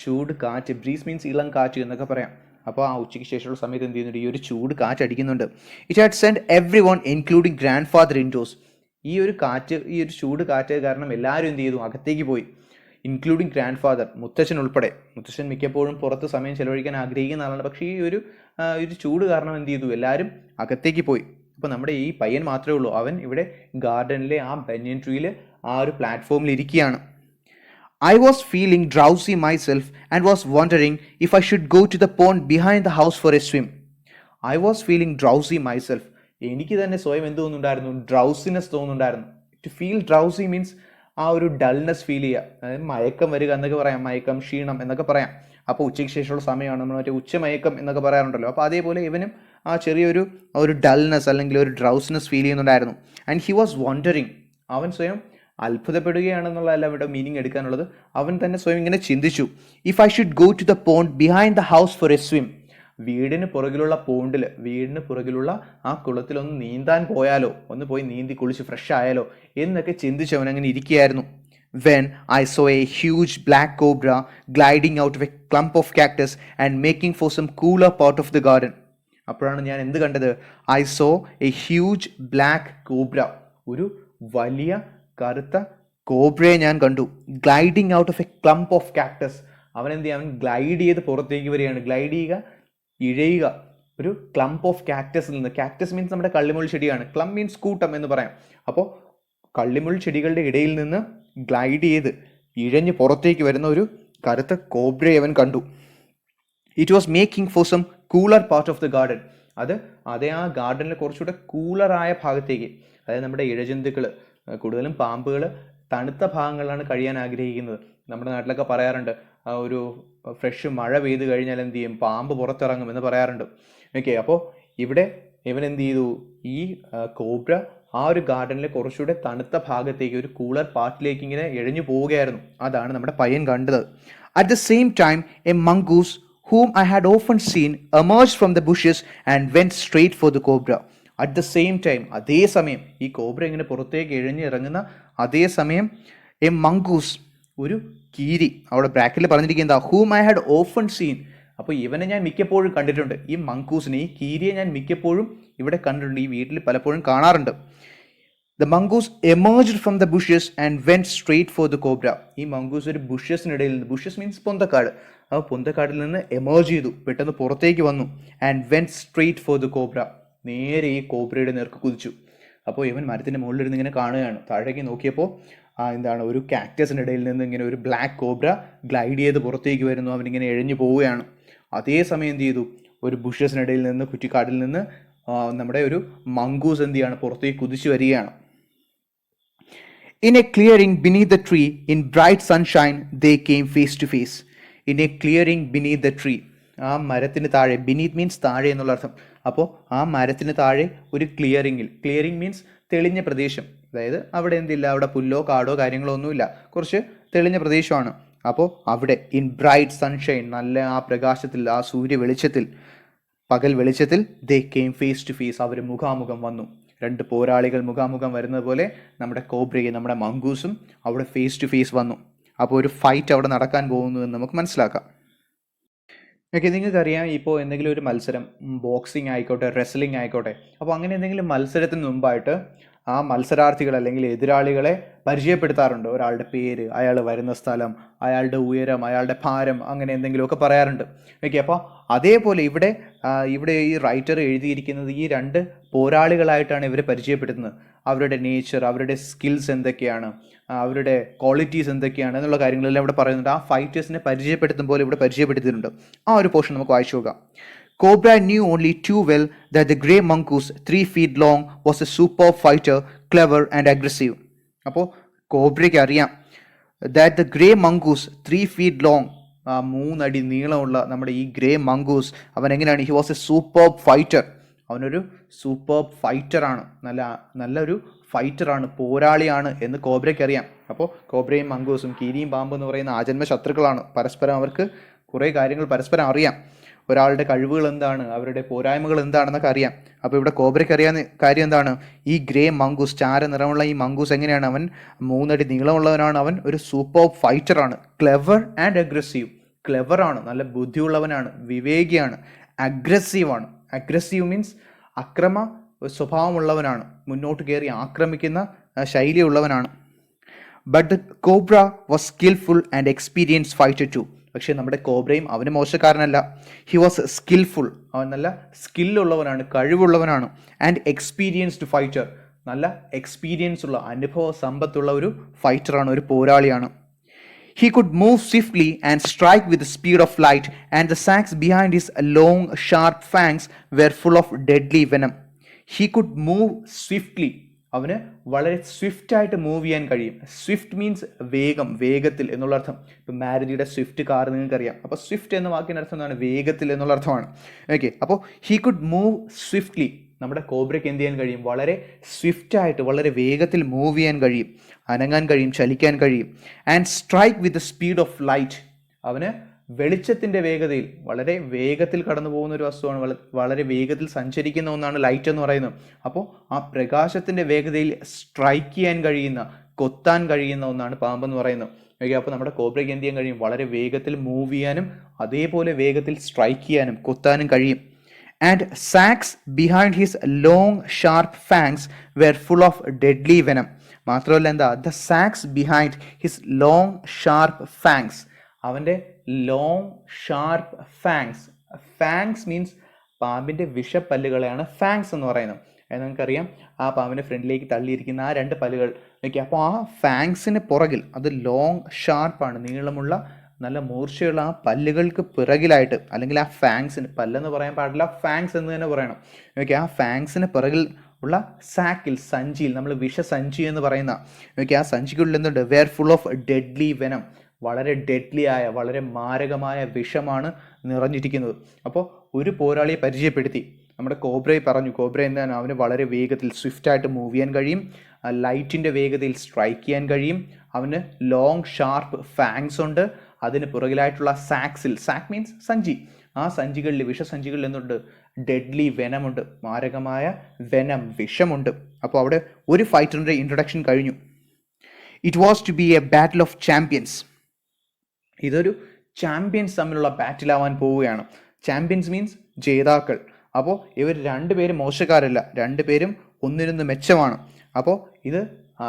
ചൂട് കാറ്റ്, ബ്രീസ് മീൻസ് ഇളം കാറ്റ് എന്നൊക്കെ പറയാം. അപ്പോൾ ആ ഉച്ചയ്ക്ക് ശേഷമുള്ള സമയത്ത് എന്ത് ചെയ്യുന്നുണ്ട്, ഈ ഒരു ചൂട് കാറ്റ് അടിക്കുന്നുണ്ട്. It had send every one, including grand father, indoors. ഈ ഒരു ചൂട് കാറ്റ് കാരണം എല്ലാവരും എന്ത് ചെയ്തു, അകത്തേക്ക് പോയി. ഇൻക്ലൂഡിങ് ഗ്രാൻഡ് ഫാദർ, മുത്തശ്ശൻ ഉൾപ്പെടെ. മുത്തശ്ശൻ മിക്കപ്പോഴും പുറത്ത് സമയം ചെലവഴിക്കാൻ ആഗ്രഹിക്കുന്ന ആളാണ്. പക്ഷേ ഈ ഒരു ചൂട് കാരണം എന്ത് ചെയ്തു, എല്ലാവരും അകത്തേക്ക് പോയി. അപ്പോൾ നമ്മുടെ ഈ പയ്യൻ മാത്രമേ ഉള്ളൂ. അവൻ ഇവിടെ ഗാർഡനിലെ ആ ബനിയൻ ട്രീയിൽ ആ ഒരു പ്ലാറ്റ്ഫോമിൽ ഇരിക്കുകയാണ്. I was feeling drowsy myself and was wondering if I should go to the pond behind the house for a swim. I was feeling drowsy myself. എനിക്ക് തന്നെ സ്വയം എന്ത് തോന്നുന്നുണ്ടായിരുന്നു, ഡ്രൗസിനെസ് തോന്നുന്നുണ്ടായിരുന്നു. ടു ഫീൽ ഡ്രൗസി മീൻസ് ആ ഒരു dullness feel ചെയ്യുക, അതായത് മയക്കം വരിക എന്നൊക്കെ പറയാം, മയക്കം, ക്ഷീണം എന്നൊക്കെ പറയാം. അപ്പോൾ ഉച്ചയ്ക്ക് ശേഷമുള്ള സമയമാണ്, നമ്മൾ മറ്റേ ഉച്ചമയക്കം എന്നൊക്കെ പറയാറുണ്ടല്ലോ. അപ്പോൾ അതേപോലെ ഇവനും ആ ചെറിയൊരു ഡൾനെസ് അല്ലെങ്കിൽ ഒരു ഡ്രൗസിനെസ് ഫീൽ ചെയ്യുന്നുണ്ടായിരുന്നു. ആൻഡ് ഹി വാസ് വണ്ടറിങ്, അവൻ സ്വയം അത്ഭുതപ്പെടുകയാണെന്നുള്ളതല്ല ഇവിടെ മീനിങ് എടുക്കാനുള്ളത്. അവൻ തന്നെ സ്വയം ഇങ്ങനെ ചിന്തിച്ചു, if I should go to the pond behind the house for a swim. വീടിന് പുറകിലുള്ള പോണ്ടിൽ, വീടിന് പുറകിലുള്ള ആ കുളത്തിലൊന്ന് നീന്താൻ പോയാലോ, ഒന്ന് പോയി നീന്തി കുളിച്ച് ഫ്രഷ് ആയാലോ എന്നൊക്കെ ചിന്തിച്ച് അവൻ അങ്ങനെ ഇരിക്കുകയായിരുന്നു. When I saw a huge black cobra gliding out of a clump of cactus and making for some cooler part of the garden. അപ്പോഴാണ് ഞാൻ എന്ത് കണ്ടത്, I saw a huge black cobra, ഒരു വലിയ കറുത്ത കോബ്രയെ ഞാൻ കണ്ടു. Gliding out of A clump of cactus. അവൻ എന്ത് ചെയ്യുക, അവൻ ഗ്ലൈഡ് ചെയ്ത് പുറത്തേക്ക് വരികയാണ്. ഗ്ലൈഡ് ചെയ്യുക, ഇഴയുക, ഒരു ക്ലംപ് ഓഫ് കാക്ടസിൽ നിന്ന്. കാക്ടസ് മീൻസ് നമ്മുടെ കള്ളിമുൾ ചെടിയാണ്. ക്ലം മീൻസ് കൂട്ടം എന്ന് പറയാം. അപ്പോൾ കള്ളിമുൾ ചെടികളുടെ ഇടയിൽ നിന്ന് ഗ്ലൈഡ് ചെയ്ത് ഇഴഞ്ഞ് പുറത്തേക്ക് വരുന്ന ഒരു കറുത്ത കോബ്രയെ അവൻ കണ്ടു. It was making for some cooler part of the garden. അതേ ആ ഗാർഡനിലെ കുറച്ചുകൂടെ കൂളറായ ഭാഗത്തേക്ക്, അതായത് നമ്മുടെ ഇഴജന്തുക്കൾ, കൂടുതലും പാമ്പുകൾ തണുത്ത ഭാഗങ്ങളിലാണ് കഴിയാൻ ആഗ്രഹിക്കുന്നത്. നമ്മുടെ നാട്ടിലൊക്കെ പറയാറുണ്ട്, ഒരു ഫ്രഷ് മഴ പെയ്ത് കഴിഞ്ഞാൽ എന്ത് ചെയ്യും, പാമ്പ് പുറത്തിറങ്ങും എന്ന് പറയാറുണ്ട്. ഓക്കെ, അപ്പോൾ ഇവിടെ ഇവൻ എന്ത് ചെയ്തു, ഈ കോബ്ര ആ ഒരു ഗാർഡനിലെ കുറച്ചുകൂടെ തണുത്ത ഭാഗത്തേക്ക്, ഒരു കൂളർ പാർട്ടിലേക്ക് ഇങ്ങനെ എഴഞ്ഞു പോവുകയായിരുന്നു. അതാണ് നമ്മുടെ പയ്യൻ കണ്ടത്. At the same time A mongoose whom I had often seen emerged from the bushes and went straight for the cobra. At the same time, അതേ സമയം, ഈ കോബ്ര ഇങ്ങനെ പുറത്തേക്ക് എഴഞ്ഞ് ഇറങ്ങുന്ന അതേ സമയം, എ മംഗൂസ്, ഒരു കീരി, അവിടെ ബ്രാക്കറ്റിൽ പറഞ്ഞിരിക്കുന്നത് whom I had often seen. അപ്പോൾ ഇവനെ ഞാൻ മിക്കപ്പോഴും കണ്ടിട്ടുണ്ട്. ഈ മംഗൂസിനെ, ഈ കീരിയെ ഞാൻ മിക്കപ്പോഴും ഇവിടെ കണ്ടിട്ടുണ്ട്, ഈ വീട്ടിൽ പലപ്പോഴും കാണാറുണ്ട്. The mongoose emerged from the bushes and went straight for the cobra. ഈ മംഗൂസ് ഒരു ബുഷസിനിടയിൽ നിന്ന്, ബുഷസ് മീൻസ് പൊന്തക്കാട്, ആ പൊന്തക്കാടിൽ നിന്ന് എമേർജ് ചെയ്തു, പെട്ടെന്ന് പുറത്തേക്ക് വന്നു. And went straight for the cobra, നേരെ ഈ കോബ്രയുടെ നേർക്ക് കുതിച്ചു. അപ്പോൾ ഇവൻ മരത്തിൻ്റെ മുകളിലിരുന്ന് ഇങ്ങനെ കാണുകയാണ്. താഴേക്ക് നോക്കിയപ്പോൾ എന്താണ് ഒരു കാക്ടസിൻ്റെ ഇടയിൽ നിന്ന് ഇങ്ങനെ ഒരു ബ്ലാക്ക് കോബ്ര ഗ്ലൈഡ് ചെയ്ത് പുറത്തേക്ക് വരുന്നു. അവനിങ്ങനെ എഴഞ്ഞു പോവുകയാണ്. അതേസമയം എന്ത് ചെയ്തു, ഒരു ബുഷസിനിടയിൽ നിന്ന്, കുറ്റിക്കാടിൽ നിന്ന് നമ്മുടെ ഒരു മംഗൂസ് എന്ത് ചെയ്യാണ്, പുറത്തേക്ക് കുതിച്ചു വരികയാണ്. In a clearing beneath the tree, in bright sunshine, they came face to face. In a clearing beneath the tree. ആ മരത്തിന് താഴെ, ബിനീത്ത് മീൻസ് താഴെ എന്നുള്ള അർത്ഥം. അപ്പോൾ ആ മരത്തിന് താഴെ ഒരു ക്ലിയറിങ്ങിൽ, ക്ലിയറിങ് മീൻസ് തെളിഞ്ഞ പ്രദേശം, അതായത് അവിടെ എന്തില്ല, അവിടെ പുല്ലോ കാടോ കാര്യങ്ങളോ ഒന്നുമില്ല, കുറച്ച് തെളിഞ്ഞ പ്രദേശമാണ്. അപ്പോൾ അവിടെ ഇൻ ബ്രൈറ്റ് സൺഷൈൻ, നല്ല ആ പ്രകാശത്തിൽ, ആ സൂര്യ വെളിച്ചത്തിൽ, പകൽ വെളിച്ചത്തിൽ, they came face to face, അവർ മുഖാമുഖം വന്നു. രണ്ട് പോരാളികൾ മുഖാമുഖം വരുന്നത് പോലെ നമ്മുടെ കോബ്രയും നമ്മുടെ മംഗൂസും അവിടെ ഫേസ് ടു ഫേസ് വന്നു. അപ്പോൾ ഒരു ഫൈറ്റ് അവിടെ നടക്കാൻ പോകുന്നു എന്ന് നമുക്ക് മനസ്സിലാക്കാം. ഓക്കെ, നിങ്ങൾക്കറിയാം, ഇപ്പോൾ എന്തെങ്കിലും ഒരു മത്സരം, ബോക്സിംഗ് ആയിക്കോട്ടെ, റെസ്ലിംഗ് ആയിക്കോട്ടെ, അപ്പോൾ അങ്ങനെ എന്തെങ്കിലും മത്സരത്തിന് മുമ്പായിട്ട് ആ മത്സരാർത്ഥികൾ അല്ലെങ്കിൽ എതിരാളികളെ പരിചയപ്പെടുത്താറുണ്ട്. ഒരാളുടെ പേര്, അയാൾ വരുന്ന സ്ഥലം, അയാളുടെ ഉയരം, അയാളുടെ ഭാരം, അങ്ങനെ എന്തെങ്കിലുമൊക്കെ പറയാറുണ്ട്. ഓക്കെ, അപ്പോൾ അതേപോലെ ഇവിടെ ഈ റൈറ്റർ എഴുതിയിരിക്കുന്നത് ഈ രണ്ട് പോരാളികളായിട്ടാണ് ഇവരെ പരിചയപ്പെടുത്തുന്നത്. അവരുടെ നേച്ചർ, അവരുടെ സ്കിൽസ് എന്തൊക്കെയാണ്, അവരുടെ ക്വാളിറ്റീസ് എന്തൊക്കെയാണ് എന്നുള്ള കാര്യങ്ങളെല്ലാം ഇവിടെ പറയുന്നുണ്ട്. ആ ഫൈറ്റേഴ്സിനെ പരിചയപ്പെടുത്തുമ്പോൾ ഇവിടെ പരിചയപ്പെടുത്തിയിട്ടുണ്ട്. ആ ഒരു പോർഷൻ നമുക്ക് വായിച്ചു നോക്കാം. Cobra knew only too well that the grey mongoose, 3 feet long, was a superb fighter, clever and aggressive. അപ്പോൾ കോബ്രയ്ക്ക് അറിയാം that the grey mongoose, 3 feet long, 3 അടി നീളമുള്ള നമ്മുടെ ഈ ഗ്രേ മംഗൂസ്, അവൻ എങ്ങനെയാണ്, he was A superb fighter, അവനൊരു superb ഫൈറ്ററാണ്, നല്ലൊരു ഫൈറ്ററാണ്, പോരാളിയാണ് എന്ന് കോബ്രയ്ക്ക് അറിയാം. അപ്പോൾ കോബ്രയും മംഗൂസും, കീരിയും പാമ്പ് എന്ന് പറയുന്ന ആജന്മ ശത്രുക്കളാണ്. പരസ്പരം അവർക്ക് കുറേ കാര്യങ്ങൾ പരസ്പരം അറിയാം. ഒരാളുടെ കഴിവുകൾ എന്താണ്, അവരുടെ പോരായ്മകൾ എന്താണെന്നൊക്കെ അറിയാം. അപ്പോൾ ഇവിടെ കോബ്രയ്ക്ക് അറിയാവുന്ന കാര്യം എന്താണ്, ഈ ഗ്രേ മംഗൂസ്, ചാര നിറമുള്ള ഈ മംഗൂസ് എങ്ങനെയാണ്, അവൻ 3 അടി നീളമുള്ളവനാണ്, അവൻ ഒരു സൂപ്പർ ഫൈറ്ററാണ്, ക്ലെവർ ആൻഡ് അഗ്രസീവ്. ക്ലെവറാണ്, നല്ല ബുദ്ധിയുള്ളവനാണ്, വിവേകിയാണ്, അഗ്രസീവാണ്. അഗ്രസീവ് മീൻസ് അക്രമ സ്വഭാവമുള്ളവനാണ്, മുന്നോട്ട് കയറി ആക്രമിക്കുന്ന ശൈലിയുള്ളവനാണ്. But the cobra was skilful and experienced fighter too. പക്ഷേ നമ്മുടെ കോബ്രയും അവന് മോശക്കാരനല്ല. ഹി വാസ് സ്കിൽഫുൾ, അവൻ നല്ല സ്കില്ലുള്ളവനാണ്, കഴിവുള്ളവനാണ്. ആൻഡ് എക്സ്പീരിയൻസ്ഡ് ഫൈറ്റർ, നല്ല എക്സ്പീരിയൻസ് ഉള്ള, അനുഭവ സമ്പത്തുള്ള ഒരു ഫൈറ്ററാണ്, ഒരു പോരാളിയാണ്. He could move swiftly and strike with the speed of light, and the sacs behind his long, sharp fangs were full of deadly venom. He could move swiftly. അവന് വളരെ സ്വിഫ്റ്റായിട്ട് move ചെയ്യാൻ കഴിയും. സ്വിഫ്റ്റ് മീൻസ് വേഗം, വേഗത്തിൽ എന്നുള്ള അർത്ഥം. ഇപ്പം മാരുതിയുടെ Swift car നിങ്ങൾക്കറിയാം. അപ്പോൾ സ്വിഫ്റ്റ് എന്ന വാക്കിൻ്റെ അർത്ഥം എന്താണ്, വേഗത്തിൽ എന്നുള്ള അർത്ഥമാണ്. ഓക്കെ, അപ്പോൾ ഹീ കുഡ് മൂവ് സ്വിഫ്റ്റ്ലി, നമ്മുടെ കോബ്രയ്ക്ക് എന്ത് ചെയ്യാൻ കഴിയും, വളരെ സ്വിഫ്റ്റായിട്ട്, വളരെ വേഗത്തിൽ മൂവ് ചെയ്യാൻ കഴിയും, അനങ്ങാൻ കഴിയും, ചലിക്കാൻ കഴിയും. And strike with the speed of light, അവന് വെളിച്ചത്തിൻ്റെ വേഗതയിൽ, വളരെ വേഗത്തിൽ കടന്നു പോകുന്ന ഒരു വസ്തുവാണ്, വളരെ വേഗത്തിൽ സഞ്ചരിക്കുന്ന ഒന്നാണ് ലൈറ്റ് എന്ന് പറയുന്നത്. അപ്പോൾ ആ പ്രകാശത്തിൻ്റെ വേഗതയിൽ സ്ട്രൈക്ക് ചെയ്യാൻ കഴിയുന്ന, കൊത്താൻ കഴിയുന്ന ഒന്നാണ് പാമ്പെന്ന് പറയുന്നത്. ഓക്കെ, അപ്പോൾ നമ്മുടെ കോബ്രയ്ക്ക് എന്ത് ചെയ്യാൻ കഴിയും, വളരെ വേഗത്തിൽ മൂവ് ചെയ്യാനും അതേപോലെ വേഗത്തിൽ സ്ട്രൈക്ക് ചെയ്യാനും കൊത്താനും കഴിയും. And sacs behind his long sharp fangs were full of deadly venom. മാത്രമല്ല എന്താ, the sacs behind his long sharp fangs, അവൻ്റെ long sharp fangs. Fangs means പാമ്പിൻ്റെ വിഷപ്പല്ലുകളെയാണ് ഫാങ്സ് എന്ന് പറയുന്നത്. അത് നമുക്കറിയാം, ആ പാമ്പിൻ്റെ ഫ്രണ്ടിലേക്ക് തള്ളിയിരിക്കുന്ന ആ 2 പല്ലുകൾ. ഓക്കെ, അപ്പോൾ ആ ഫാങ്സിന് പുറകിൽ, അത് ലോങ് ഷാർപ്പാണ്, നീളമുള്ള നല്ല മൂർച്ചയുള്ള ആ പല്ലുകൾക്ക് പിറകിലായിട്ട്, അല്ലെങ്കിൽ ആ ഫാങ്സിന്, പല്ലെന്ന് പറയാൻ പാടില്ല, ഫാങ്സ് എന്ന് തന്നെ പറയണം. ഓക്കെ, ആ ഫാങ്സിന് പിറകിൽ ഉള്ള സാക്കിൽ, സഞ്ചിയിൽ, നമ്മൾ വിഷസഞ്ചി എന്ന് പറയുന്ന, ഓക്കെ, ആ സഞ്ചിക്കുള്ളിൽ എന്തുണ്ട്, were full of deadly venom, വളരെ ഡെഡ്ലി ആയ, വളരെ മാരകമായ വിഷമാണ് നിറഞ്ഞിരിക്കുന്നത്. അപ്പോൾ ഒരു പോരാളിയെ പരിചയപ്പെടുത്തി, നമ്മുടെ കോബ്രയെ പറഞ്ഞു, കോബ്ര എന്താണ്, അവന് വളരെ വേഗത്തിൽ സ്വിഫ്റ്റായിട്ട് മൂവ് ചെയ്യാൻ കഴിയും, ലൈറ്റിൻ്റെ വേഗതയിൽ സ്ട്രൈക്ക് ചെയ്യാൻ കഴിയും, അവന് ലോങ് ഷാർപ്പ് ഫാങ്സ് ഉണ്ട്, അതിന് പുറകിലായിട്ടുള്ള സാക്സിൽ, സാക്ക് മീൻസ് സഞ്ചി, ആ സഞ്ചികളിൽ, വിഷസഞ്ചികളിൽ എന്തുണ്ട്, ഡെഡ്ലി വെനമുണ്ട്, മാരകമായ വെനം, വിഷമുണ്ട്. അപ്പോൾ അവിടെ ഒരു ഫൈറ്ററിൻ്റെ ഇൻട്രൊഡക്ഷൻ കഴിഞ്ഞു. It was to be a battle of champions. ഇതൊരു ചാമ്പ്യൻസ് തമ്മിലുള്ള ബാറ്റിലാവാൻ പോവുകയാണ്. ചാമ്പ്യൻസ് മീൻസ് ജേതാക്കൾ. അപ്പോൾ ഇവർ 2 പേരും മോശക്കാരല്ല, 2 പേരും ഒന്നിനൊന്ന് മെച്ചമാണ്. അപ്പോൾ ഇത്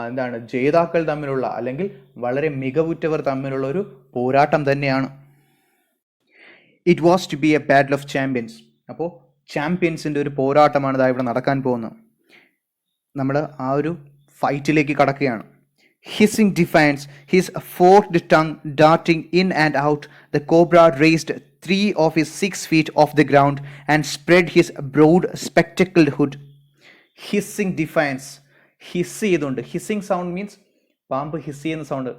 എന്താണ്, ജേതാക്കൾ തമ്മിലുള്ള, അല്ലെങ്കിൽ വളരെ മികവുറ്റവർ തമ്മിലുള്ള ഒരു പോരാട്ടം തന്നെയാണ്. It was to be a battle of champions. അപ്പോൾ ചാമ്പ്യൻസിൻ്റെ ഒരു പോരാട്ടമാണ് ഇതാ ഇവിടെ നടക്കാൻ പോകുന്നത്. നമ്മൾ ആ ഒരു ഫൈറ്റിലേക്ക് കടക്കുകയാണ്. Hissing defiance, his forked tongue darting in and out, the cobra raised 3 of his 6 feet off the ground and spread his broad spectacled hood. Hissing defiance. His ചെയ്തുകൊണ്ട്, ഹിസ്സിങ് സൗണ്ട് മീൻസ് പാമ്പ് ഹിസ് ചെയ്യുന്ന sound,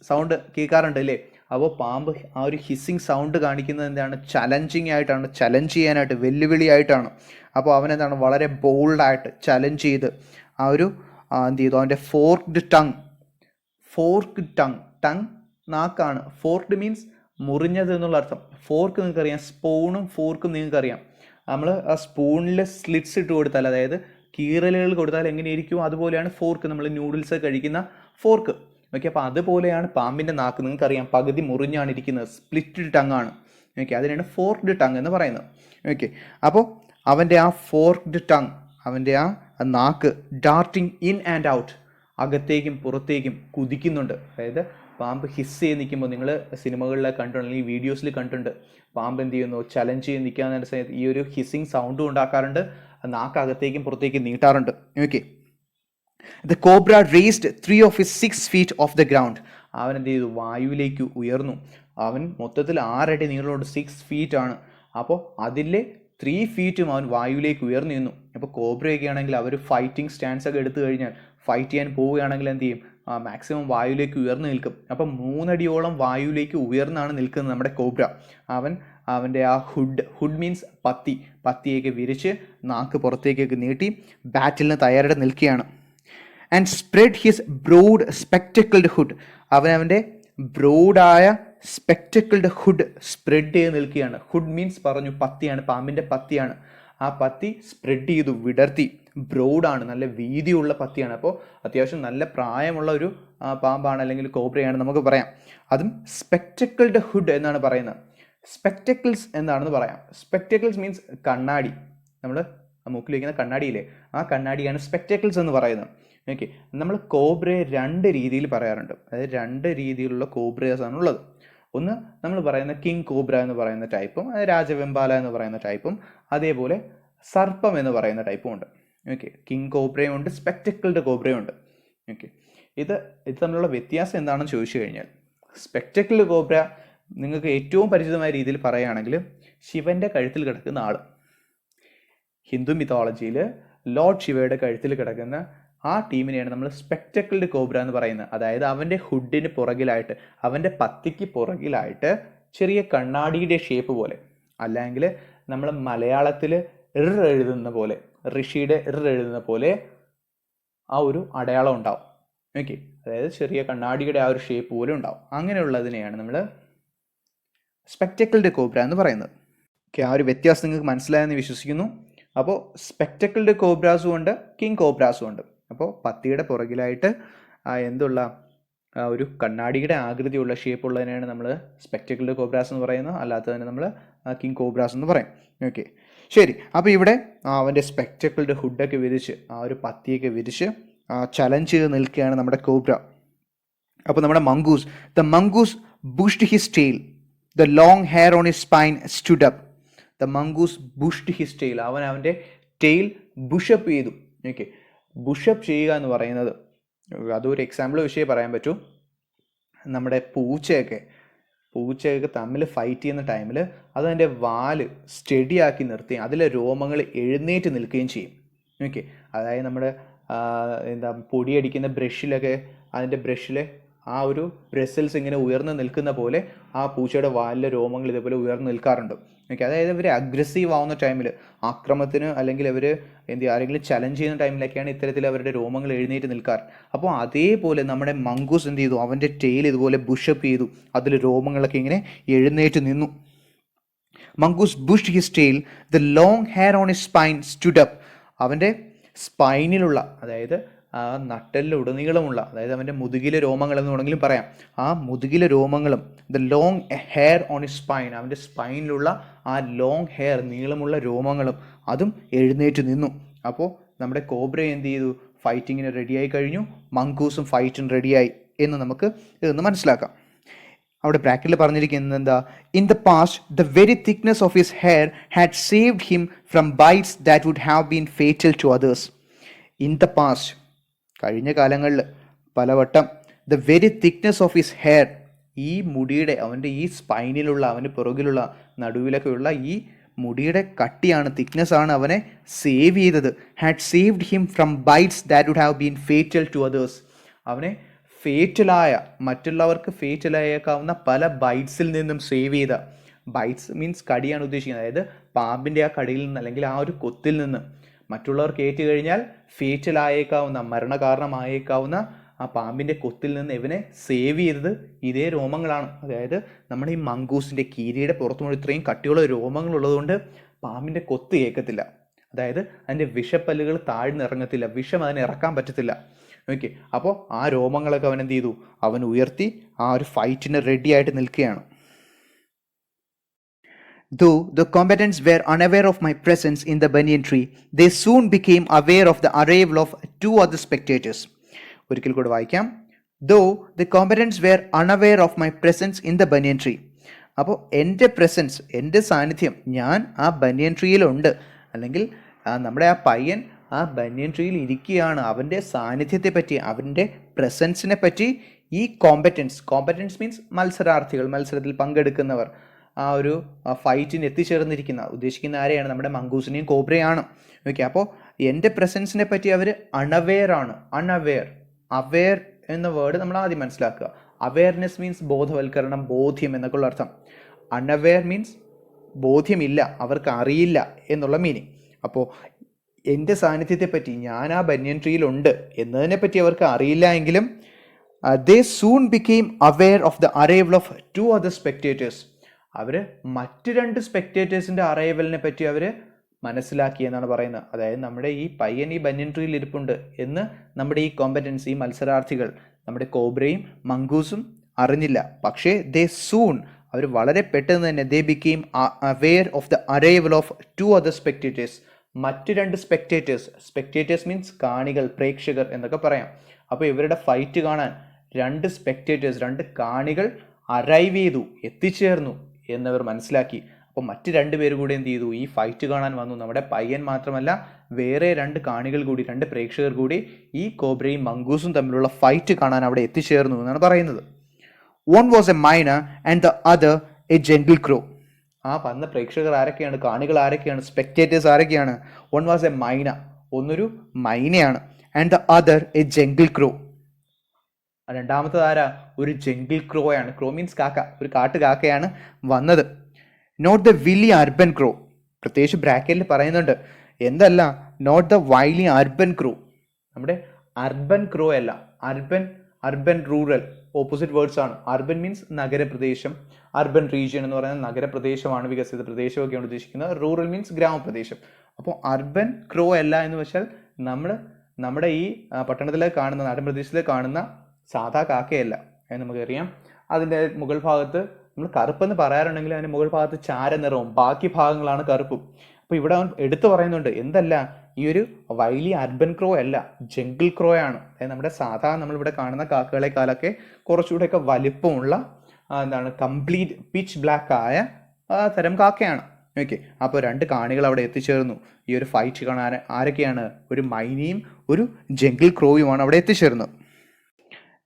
sound കേൾക്കാറുണ്ട് അല്ലേ? അപ്പോൾ പാമ്പ് ആ ഒരു hissing sound കാണിക്കുന്നത് എന്താണ്? ചലഞ്ചിങ് ആയിട്ടാണ്, ചലഞ്ച് ചെയ്യാനായിട്ട്, വെല്ലുവിളിയായിട്ടാണ്. അപ്പോൾ അവനെന്താണ് വളരെ ബോൾഡായിട്ട് ചലഞ്ച് ചെയ്ത് ആ ഒരു എന്ത് ചെയ്തു, അവൻ്റെ forked tongue, tongue നാക്കാണ്. Forked means മുറിഞ്ഞത് എന്നുള്ള അർത്ഥം. ഫോർക്ക് നിങ്ങൾക്കറിയാം, സ്പൂണും ഫോർക്കും നിങ്ങൾക്കറിയാം. നമ്മൾ ആ സ്പൂണിൽ സ്ലിറ്റ്സ് ഇട്ട് കൊടുത്താൽ, അതായത് കീറലുകൾ കൊടുത്താൽ എങ്ങനെയിരിക്കും, അതുപോലെയാണ് ഫോർക്ക്, നമ്മൾ നൂഡിൽസ് കഴിക്കുന്ന ഫോർക്ക്. ഓക്കെ, അപ്പോൾ അതുപോലെയാണ് പാമ്പിൻ്റെ നാക്ക്. നിങ്ങൾക്കറിയാം, പകുതി മുറിഞ്ഞാണ് ഇരിക്കുന്നത്, സ്പ്ലിറ്റഡ് ടങ് ആണ്. ഓക്കെ, അതിനാണ് ഫോർക്ക്ഡ് ടങ് എന്ന് പറയുന്നത്. ഓക്കെ, അപ്പോൾ അവൻ്റെ ആ ഫോർക്ക്ഡ് ടങ്, അവൻ്റെ ആ നാക്ക് ഡാർട്ടിങ് ഇൻ ആൻഡ് ഔട്ട്, അകത്തേക്കും പുറത്തേക്കും കുതിക്കുന്നുണ്ട്. അതായത് പാമ്പ് ഹിസ് ചെയ്ത് നിൽക്കുമ്പോൾ, നിങ്ങൾ സിനിമകളിലൊക്കെ കണ്ടിട്ടുണ്ട്, അല്ലെങ്കിൽ വീഡിയോസിൽ കണ്ടിട്ടുണ്ട്, പാമ്പ് എന്ത് ചെയ്യുന്നു, ചലഞ്ച് ചെയ്ത് നിൽക്കാൻ സമയത്ത് ഈ ഒരു ഹിസ്സിങ് സൗണ്ടും ഉണ്ടാക്കാറുണ്ട്, നാക്ക് അകത്തേക്കും പുറത്തേക്കും നീട്ടാറുണ്ട്. Okay, the cobra raised 3 of his 6 feet off the ground. അവൻ എന്ത് ചെയ്തു, വായുവിലേക്ക് ഉയർന്നു. അവൻ മൊത്തത്തിൽ 6 അടി നീളമുണ്ട്, 6 feet ആണ്. അപ്പോൾ അതിലെ 3 feet അവൻ വായുവിലേക്ക് ഉയർന്നു നിന്നു. അപ്പോൾ കോബ്രയൊക്കെ ആണെങ്കിൽ അവർ ഫൈറ്റിംഗ് സ്റ്റാൻസ് ഒക്കെ എടുത്തു കഴിഞ്ഞാൽ, ഫൈറ്റ് ചെയ്യാൻ പോവുകയാണെങ്കിൽ എന്ത് ചെയ്യും, മാക്സിമം വായുവിലേക്ക് ഉയർന്നു നിൽക്കും. അപ്പം 3 അടിയോളം വായുവിലേക്ക് ഉയർന്നാണ് നിൽക്കുന്നത് നമ്മുടെ കോബ്ര. അവൻ്റെ ആ ഹുഡ് മീൻസ് പത്തിയൊക്കെ വിരിച്ച് നാക്ക് പുറത്തേക്കൊക്കെ നീട്ടി ബാറ്റിലിന് തയ്യാറായിട്ട് നിൽക്കുകയാണ്. And spread his broad spectacled hood, അവൻ്റെ ബ്രോഡായ സ്പെക്ടക്കിൾഡ് ഹുഡ് സ്പ്രെഡ് ചെയ്ത് നിൽക്കുകയാണ്. ഹുഡ് മീൻസ് പറഞ്ഞു പത്തിയാണ്, പാമ്പിൻ്റെ പത്തിയാണ്. ആ പത്തി സ്പ്രെഡ് ചെയ്തു, വിടർത്തി. ബ്രോഡാണ്, നല്ല വീതിയുള്ള പത്തിയാണ്. അപ്പോൾ അത്യാവശ്യം നല്ല പ്രായമുള്ള ഒരു പാമ്പാണ്, അല്ലെങ്കിൽ കോബ്രയാണ് നമുക്ക് പറയാം. അതും സ്പെക്ടക്കിൾഡ് ഹുഡ് എന്നാണ് പറയുന്നത്. സ്പെക്ടക്കിൾസ് എന്താണെന്ന് പറയാം. സ്പെക്ടക്കിൾസ് മീൻസ് കണ്ണാടി, നമ്മൾ മൂക്കിൽ വയ്ക്കുന്ന കണ്ണാടിയില്ലേ, ആ കണ്ണാടിയാണ് സ്പെക്ടക്കിൾസ് എന്ന് പറയുന്നത്. ഓക്കെ, നമ്മൾ കോബ്രയെ 2 രീതിയിൽ പറയാറുണ്ട്. അതായത് 2 രീതിയിലുള്ള കോബ്രേസ് ആണ് ഉള്ളത്. ഒന്ന് നമ്മൾ പറയുന്ന കിങ് കോബ്ര എന്ന് പറയുന്ന ടൈപ്പും, രാജവെമ്പാല എന്ന് പറയുന്ന ടൈപ്പും, അതേപോലെ സർപ്പം എന്ന് പറയുന്ന ടൈപ്പും ഉണ്ട്. ഓക്കെ, കിങ് കോബ്രയും ഉണ്ട്, സ്പെക്ടക്കിൾഡ് കോബ്രയും ഉണ്ട്. ഓക്കെ, ഇത് തമ്മിലുള്ള വ്യത്യാസം എന്താണെന്ന് ചോദിച്ചു കഴിഞ്ഞാൽ, സ്പെക്ടക്കിൾഡ് കോബ്ര നിങ്ങൾക്ക് ഏറ്റവും പരിചിതമായ രീതിയിൽ പറയുകയാണെങ്കിൽ ശിവൻ്റെ കഴുത്തിൽ കിടക്കുന്ന ആൾ. ഹിന്ദു മിത്തോളജിയിൽ ലോർഡ് ശിവയുടെ കഴുത്തിൽ കിടക്കുന്ന ആ ടീമിനെയാണ് നമ്മൾ സ്പെക്ടക്കിൾഡ് കോബ്ര എന്ന് പറയുന്നത്. അതായത് അവൻ്റെ ഹുഡിന് പുറകിലായിട്ട്, അവൻ്റെ പത്തിക്ക് പുറകിലായിട്ട് ചെറിയ കണ്ണാടിയുടെ ഷേപ്പ് പോലെ, അല്ലെങ്കിൽ നമ്മൾ മലയാളത്തിൽ എഴുതുന്ന പോലെ, ഋഷിയുടെ എഴുതുന്ന പോലെ ആ ഒരു അടയാളം ഉണ്ടാവും. ഓക്കെ, അതായത് ചെറിയ കണ്ണാടിയുടെ ആ ഒരു ഷേപ്പ് പോലെ ഉണ്ടാവും. അങ്ങനെയുള്ളതിനെയാണ് നമ്മൾ സ്പെക്ടക്കിൾഡ് കോബ്ര എന്ന് പറയുന്നത്. ഓക്കെ, ആ ഒരു വ്യത്യാസം നിങ്ങൾക്ക് മനസ്സിലായെന്ന് വിശ്വസിക്കുന്നു. അപ്പോൾ സ്പെക്ടക്കിൾഡ് കോബ്രാസും ഉണ്ട്, കിങ് കോബ്രാസും ഉണ്ട്. അപ്പോൾ പത്തിയുടെ പുറകിലായിട്ട് എന്തുള്ള ഒരു കണ്ണാടിയുടെ ആകൃതിയുള്ള ഷേപ്പുള്ളതിനെയാണ് നമ്മൾ സ്പെക്ടക്കിൾഡ് കോബ്രാസ് എന്ന് പറയുന്നത്. അല്ലാത്തതിനെ നമ്മൾ കിങ് കോബ്രാസ് എന്ന് പറയും. ഓക്കെ, ശരി. അപ്പോൾ ഇവിടെ അവൻ്റെ സ്പെക്ടക്കിൾഡ് ഹുഡൊക്കെ വിരിച്ച്, ആ ഒരു പത്തിയൊക്കെ വിരിച്ച് ചലഞ്ച് ചെയ്ത് നിൽക്കുകയാണ് നമ്മുടെ കോബ്ര. അപ്പോൾ നമ്മുടെ mongoose, the mongoose bushed his tail, the long hair on his spine stood up. The mongoose bushed his tail, അവൻ്റെ ടെയിൽ ബുഷപ്പ് ചെയ്തു. ഓക്കെ, ബുഷപ്പ് ചെയ്യുക എന്ന് പറയുന്നത്, അതൊരു എക്സാമ്പിൾ വിഷയം പറയാൻ പറ്റൂ. നമ്മുടെ പൂച്ചയൊക്കെ തമ്മിൽ ഫൈറ്റ് ചെയ്യുന്ന ടൈമിൽ അതതിൻ്റെ വാല് സ്റ്റഡിയാക്കി നിർത്തുകയും അതിലെ രോമങ്ങൾ എഴുന്നേറ്റ് നിൽക്കുകയും ചെയ്യും. ഓക്കെ, അതായത് നമ്മുടെ പൊടിയടിക്കുന്ന ബ്രഷിലൊക്കെ അതിൻ്റെ ബ്രഷിലെ ആ ഒരു ബ്രസിൽസ് ഇങ്ങനെ ഉയർന്നു നിൽക്കുന്ന പോലെ ആ പൂച്ചയുടെ വാലിലെ രോമങ്ങൾ ഇതേപോലെ ഉയർന്നു നിൽക്കാറുണ്ട്. ഓക്കെ, അതായത് ഇവർ അഗ്രസീവ് ആവുന്ന ടൈമിൽ, ആക്രമണത്തിന് അല്ലെങ്കിൽ അവർ ആരെങ്കിലും ചലഞ്ച് ചെയ്യുന്ന ടൈമിലൊക്കെയാണ് ഇത്തരത്തിൽ അവരുടെ രോമങ്ങൾ എഴുന്നേറ്റ് നിൽക്കാറ്. അപ്പോൾ അതേപോലെ നമ്മുടെ മംഗൂസ് എന്ത് ചെയ്തു, അവൻ്റെ ടെയിൽ ഇതുപോലെ ബുഷപ്പ് ചെയ്തു, അതിൽ രോമങ്ങളൊക്കെ ഇങ്ങനെ എഴുന്നേറ്റ് നിന്നു. Mongoose bushed his tail, the long hair on his spine stood up. അവൻ്റെ സ്പൈനിലുള്ള, അതായത് ആ നട്ടലിലുടനീളമുള്ള, അതായത് അവൻ്റെ മുതുകിലെ രോമങ്ങൾ എന്ന് വേണമെങ്കിലും പറയാം, ആ മുതുകിലെ രോമങ്ങളും, the long hair on his spine, അവൻ്റെ സ്പൈനിലുള്ള ആ ലോങ് ഹെയർ, നീളമുള്ള രോമങ്ങളും അതും എഴുന്നേറ്റ് നിന്നു. അപ്പോൾ നമ്മുടെ കോബ്ര എന്ത് ചെയ്തു, ഫൈറ്റിങ്ങിന് റെഡിയായി കഴിഞ്ഞു, മംഗൂസും ഫൈറ്റിന് റെഡിയായി എന്ന് നമുക്ക് ഇതൊന്ന് മനസ്സിലാക്കാം. അവിടെ ബ്രാക്കറ്റിൽ പറഞ്ഞിരിക്കുന്നത് എന്താ, in the past the very thickness of his hair had saved him from bites that would have been fatal to others. In the past, കഴിഞ്ഞ കാലങ്ങളിൽ, പലവട്ടം. The very thickness of his hair, ഈ മുടിയുടെ, അവൻ്റെ ഈ സ്പൈനിലുള്ള, അവൻ്റെ പുറകിലുള്ള നടുവിലൊക്കെയുള്ള ഈ മുടിയുടെ കട്ടിയാണ്, തിക്നെസ് ആണ് അവനെ സേവ് ചെയ്തത്. Had saved him from bites that would have been fatal to others, അവനെ ഫേറ്റലായ, മറ്റുള്ളവർക്ക് ഫേറ്റലായേക്കാവുന്ന പല ബൈറ്റ്സിൽ നിന്നും സേവ് ചെയ്ത. ബൈറ്റ്സ് മീൻസ് കടിയാണ് ഉദ്ദേശിക്കുന്നത്, അതായത് പാമ്പിൻ്റെ ആ കടിയിൽ നിന്ന് അല്ലെങ്കിൽ ആ ഒരു കൊത്തിൽ നിന്ന് മറ്റുള്ളവർക്ക് ഏറ്റു കഴിഞ്ഞാൽ ഫേറ്റലായേക്കാവുന്ന, മരണകാരണമായേക്കാവുന്ന ആ പാമ്പിൻ്റെ കൊത്തിൽ നിന്ന് ഇവനെ സേവ് ചെയ്തത് ഇതേ രോമങ്ങളാണ്. അതായത് നമ്മുടെ ഈ മങ്കൂസിൻ്റെ കീരിയുടെ പുറത്തുമുള്ള ഇത്രയും കട്ടിയുള്ള രോമങ്ങളുള്ളതുകൊണ്ട് പാമ്പിൻ്റെ കൊത്ത് കേൾക്കത്തില്ല, അതായത് അതിൻ്റെ വിഷപ്പല്ലുകൾ താഴ്ന്നിറങ്ങത്തില്ല, വിഷം അതിനെ ഇറക്കാൻ പറ്റത്തില്ല. ഓക്കെ, അപ്പോൾ ആ രോമങ്ങളൊക്കെ അവൻ എന്ത് ചെയ്തു, അവൻ ഉയർത്തി ആ ഒരു ഫൈറ്റിന് റെഡി ആയിട്ട് നിൽക്കുകയാണ്. Though the combatants were unaware of my presence in the banyan tree, they soon became aware of the arrival of 2 other spectators. ഒരിക്കൽ കൂടെ വായിക്കാം. Though the combatants were unaware of my presence in the banyan tree. അപ്പോൾ എൻ്റെ presence, എൻ്റെ സാന്നിധ്യം, ഞാൻ ആ ബനിയൻ ട്രീയിലുണ്ട്, അല്ലെങ്കിൽ നമ്മുടെ ആ പയ്യൻ ആ ബനിയൻ ട്രീയിൽ ഇരിക്കുകയാണ്, അവൻ്റെ സാന്നിധ്യത്തെ പറ്റി, അവൻ്റെ പ്രസൻസിനെ പറ്റി ഈ കോമ്പറ്റൻസ് മീൻസ് മത്സരാർത്ഥികൾ, മത്സരത്തിൽ പങ്കെടുക്കുന്നവർ, ആ ഒരു ഫൈറ്റിന് എത്തിച്ചേർന്നിരിക്കുന്ന, ഉദ്ദേശിക്കുന്ന ആരെയാണ്, നമ്മുടെ മങ്കൂസിനെയും കോബ്രയാണ്. ഓക്കെ, അപ്പോൾ എൻ്റെ പ്രസൻസിനെ പറ്റി അവർ അണവെയർ ആണ്. അവെയർ എന്ന വേർഡ് നമ്മൾ ആദ്യം മനസ്സിലാക്കുക. അവെയർനെസ് മീൻസ് ബോധവൽക്കരണം, ബോധ്യം എന്നൊക്കെയുള്ള അർത്ഥം. അൺഅവെയർ മീൻസ് ബോധ്യമില്ല, അവർക്ക് അറിയില്ല എന്നുള്ള മീനിങ്. അപ്പോൾ എൻ്റെ സാന്നിധ്യത്തെപ്പറ്റി, ഞാൻ ആ ബനിയൻ ട്രീയിലുണ്ട് എന്നതിനെപ്പറ്റി അവർക്ക് അറിയില്ല എങ്കിലും they soon became aware of the arrival of 2 other spectators. അവർ മറ്റ് 2 സ്പെക്ടേറ്റേഴ്സിൻ്റെ അറൈവലിനെ പറ്റി അവർ മനസ്സിലാക്കി എന്നാണ് പറയുന്നത്. അതായത് നമ്മുടെ ഈ പയ്യൻ ഈ ബനിയൻ ട്രീയിൽ ഇരിപ്പുണ്ട് എന്ന് നമ്മുടെ ഈ കോമ്പറ്റൻസ്, ഈ മത്സരാർത്ഥികൾ, നമ്മുടെ കോബ്രയും മങ്കൂസും അറിഞ്ഞില്ല. പക്ഷേ അവർ വളരെ പെട്ടെന്ന് തന്നെ they became aware of the arrival of 2 other spectators. മറ്റ് 2 സ്പെക്ടേറ്റേഴ്സ് മീൻസ് കാണികൾ, പ്രേക്ഷകർ എന്നൊക്കെ പറയാം. അപ്പോൾ ഇവരുടെ ഫൈറ്റ് കാണാൻ 2 സ്പെക്ടേറ്റേഴ്സ്, 2 കാണികൾ അറൈവ് ചെയ്തു, എത്തിച്ചേർന്നു എന്നവർ മനസ്സിലാക്കി. അപ്പോൾ മറ്റ് 2 പേര് കൂടി എന്ത് ചെയ്തു, ഈ ഫൈറ്റ് കാണാൻ വന്നു. നമ്മുടെ പയ്യൻ മാത്രമല്ല, വേറെ 2 കാണികൾ കൂടി, 2 പ്രേക്ഷകർ കൂടി ഈ കോബ്രയും മങ്കൂസും തമ്മിലുള്ള ഫൈറ്റ് കാണാൻ അവിടെ എത്തിച്ചേർന്നു എന്നാണ് പറയുന്നത്. One was a myna and the other a jungle crow. ആ വന്ന പ്രേക്ഷകർ ആരൊക്കെയാണ്, കാണികൾ ആരൊക്കെയാണ്, സ്പെക്ടേറ്റേഴ്സ് ആരൊക്കെയാണ്? One was a myna, ഒന്നൊരു മൈനയാണ്. And the other a jungle crow. രണ്ടാമത്തത് ആരാ? ഒരു ജംഗിൾ ക്രോയാണ്. ക്രോ മീൻസ് കാക്ക, ഒരു കാട്ടു കാക്കയാണ് വന്നത്. നോട്ട് ദ വില്ലി അർബൻ ക്രോ, പ്രത്യേകിച്ച് ബ്രാക്കറ്റിൽ പറയുന്നുണ്ട്, എന്തല്ല, നോട്ട് ദ വൈലി അർബൻ ക്രോ. നമ്മുടെ അർബൻ ക്രോ അല്ല, അർബൻ റൂറൽ ഓപ്പോസിറ്റ് വേർഡ്സ് ആണ്. അർബൻ മീൻസ് നഗരപ്രദേശം, അർബൻ റീജിയൻ എന്ന് പറയുന്നത് നഗരപ്രദേശമാണ്, വികസിത പ്രദേശമൊക്കെയാണ് ഉദ്ദേശിക്കുന്നത്. റൂറൽ മീൻസ് ഗ്രാമപ്രദേശം. അപ്പോൾ അർബൻ ക്രോ അല്ല എന്ന് വെച്ചാൽ നമ്മുടെ ഈ പട്ടണത്തിലെ കാണുന്ന, നാടൻ പ്രദേശത്തിൽ കാണുന്ന സാധാ കാക്കയല്ല എന്ന് നമുക്കറിയാം. അതിൻ്റെ മുകൾ ഭാഗത്ത് നമ്മൾ കറുപ്പെന്ന് പറയാറുണ്ടെങ്കിൽ അതിൻ്റെ മുകൾ ഭാഗത്ത് ചാരനിറവും ബാക്കി ഭാഗങ്ങളാണ് കറുപ്പും. അപ്പോൾ ഇവിടെ അവൻ എടുത്തു പറയുന്നുണ്ട്, എന്തല്ല, ഈ ഒരു വൈലി അർബൻ ക്രോ അല്ല, ജംഗിൾ ക്രോ ആണ്. അതായത് നമ്മുടെ സാധാ നമ്മളിവിടെ കാണുന്ന കാക്കകളെക്കാളൊക്കെ കുറച്ചുകൂടെയൊക്കെ വലിപ്പമുള്ള, കംപ്ലീറ്റ് പിച്ച് ബ്ലാക്ക് ആയ തരം കാക്കയാണ്. ഓക്കെ, അപ്പോൾ 2 കാണികൾ അവിടെ എത്തിച്ചേർന്നു. ഈ ഒരു ഫൈറ്റ് കാണാൻ ആരൊക്കെയാണ്? ഒരു മൈനയും ഒരു ജംഗിൾ ക്രോയുമാണ് അവിടെ എത്തിച്ചേർന്നത്.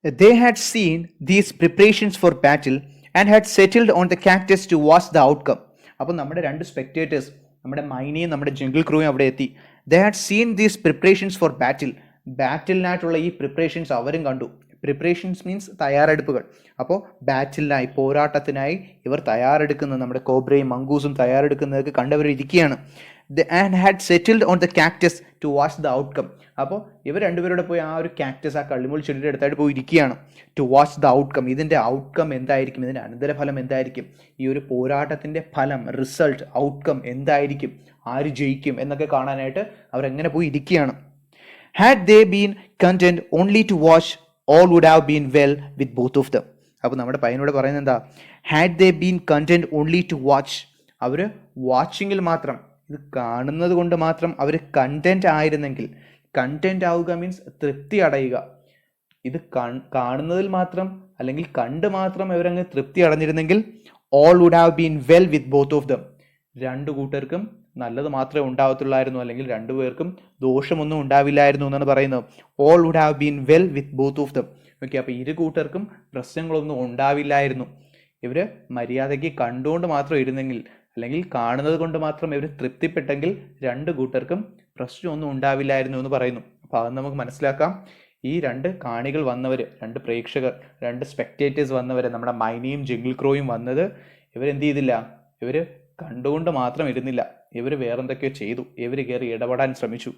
They had seen these preparations for battle and had settled on the cactus to watch the outcome. അപ്പോൾ നമ്മുടെ 2 സ്പെക്ടേറ്റേഴ്സ്, നമ്മുടെ മൈനയും നമ്മുടെ ജംഗിൾ ക്രോയും അവിടെ എത്തി. They had seen these preparations for battle. ബാറ്റിലിനായിട്ടുള്ള ഈ പ്രിപ്പറേഷൻസ് അവരും കണ്ടു. പ്രിപ്പറേഷൻസ് മീൻസ് തയ്യാറെടുപ്പുകൾ. അപ്പോൾ ബാറ്റിലിനായി, പോരാട്ടത്തിനായി ഇവർ തയ്യാറെടുക്കുന്നത്, നമ്മുടെ കോബ്രയും മങ്കൂസും തയ്യാറെടുക്കുന്നതൊക്കെ കണ്ടവർ ഇരിക്കുകയാണ്. And had settled on the cactus to watch the outcome. അപ്പോൾ ഇവർ 2 പേരോടെ പോയി ആ ഒരു കാക്ടസ്, ആ കള്ളിമുൾ ചെടിയുടെ അടുത്തായിട്ട് പോയി ഇരിക്കുകയാണ്. ടു വാച്ച് ദ ഔട്ട്കം, ഇതിൻ്റെ ഔട്ട്കം എന്തായിരിക്കും, ഇതിൻ്റെ അനന്തരഫലം എന്തായിരിക്കും, ഈ ഒരു പോരാട്ടത്തിൻ്റെ ഫലം, റിസൾട്ട്, ഔട്ട്കം എന്തായിരിക്കും, ആര് ജയിക്കും എന്നൊക്കെ കാണാനായിട്ട് അവരെങ്ങനെ പോയി ഇരിക്കുകയാണ്. Had they been content only to watch, all would have been well with both of them. അപ്പോൾ നമ്മുടെ പയ്യനോട് പറയുന്നത് എന്താ? Had they been content only to watch. അവർ വാച്ചിങ്ങിൽ മാത്രം, ഇത് കാണുന്നത് കൊണ്ട് മാത്രം അവർ കണ്ടന്റ് ആയിരുന്നെങ്കിൽ, കണ്ടന്റ് ആവുക മീൻസ് തൃപ്തി അടയുക. ഇത് കാണുന്നതിൽ മാത്രം അല്ലെങ്കിൽ കണ്ട് മാത്രം ഇവരങ്ങ് തൃപ്തി അടഞ്ഞിരുന്നെങ്കിൽ all would have been well with both of them, 2 കൂട്ടർക്കും നല്ലത് മാത്രമേ ഉണ്ടാവത്തുള്ളായിരുന്നു, അല്ലെങ്കിൽ രണ്ടുപേർക്കും ദോഷമൊന്നും ഉണ്ടാവില്ലായിരുന്നു എന്നാണ് പറയുന്നത്. All would have been well with both of them. Okay, അപ്പോൾ ഇരു കൂട്ടർക്കും പ്രശ്നങ്ങളൊന്നും ഉണ്ടാവില്ലായിരുന്നു. ഇവർ മര്യാദയ്ക്ക് കണ്ടുകൊണ്ട് മാത്രം ഇരുന്നെങ്കിൽ, അല്ലെങ്കിൽ കാണുന്നത് കൊണ്ട് മാത്രം ഇവർ തൃപ്തിപ്പെട്ടെങ്കിൽ രണ്ട് കൂട്ടർക്കും പ്രശ്നമൊന്നും ഉണ്ടാവില്ലായിരുന്നു എന്ന് പറയുന്നു. അപ്പോൾ അത് നമുക്ക് മനസ്സിലാക്കാം. ഈ രണ്ട് കാണികൾ വന്നവർ, രണ്ട് പ്രേക്ഷകർ, രണ്ട് സ്പെക്ടേറ്റേഴ്സ് വന്നവർ, നമ്മുടെ മൈനിയും ജിംഗിൾ ക്രോയും വന്നത്, ഇവരെന്ത് ചെയ്തില്ല, ഇവർ കണ്ടുകൊണ്ട് മാത്രം ഇരുന്നില്ല, ഇവർ വേറെന്തൊക്കെയോ ചെയ്തു, ഇവർ കയറി ഇടപെടാൻ ശ്രമിച്ചു.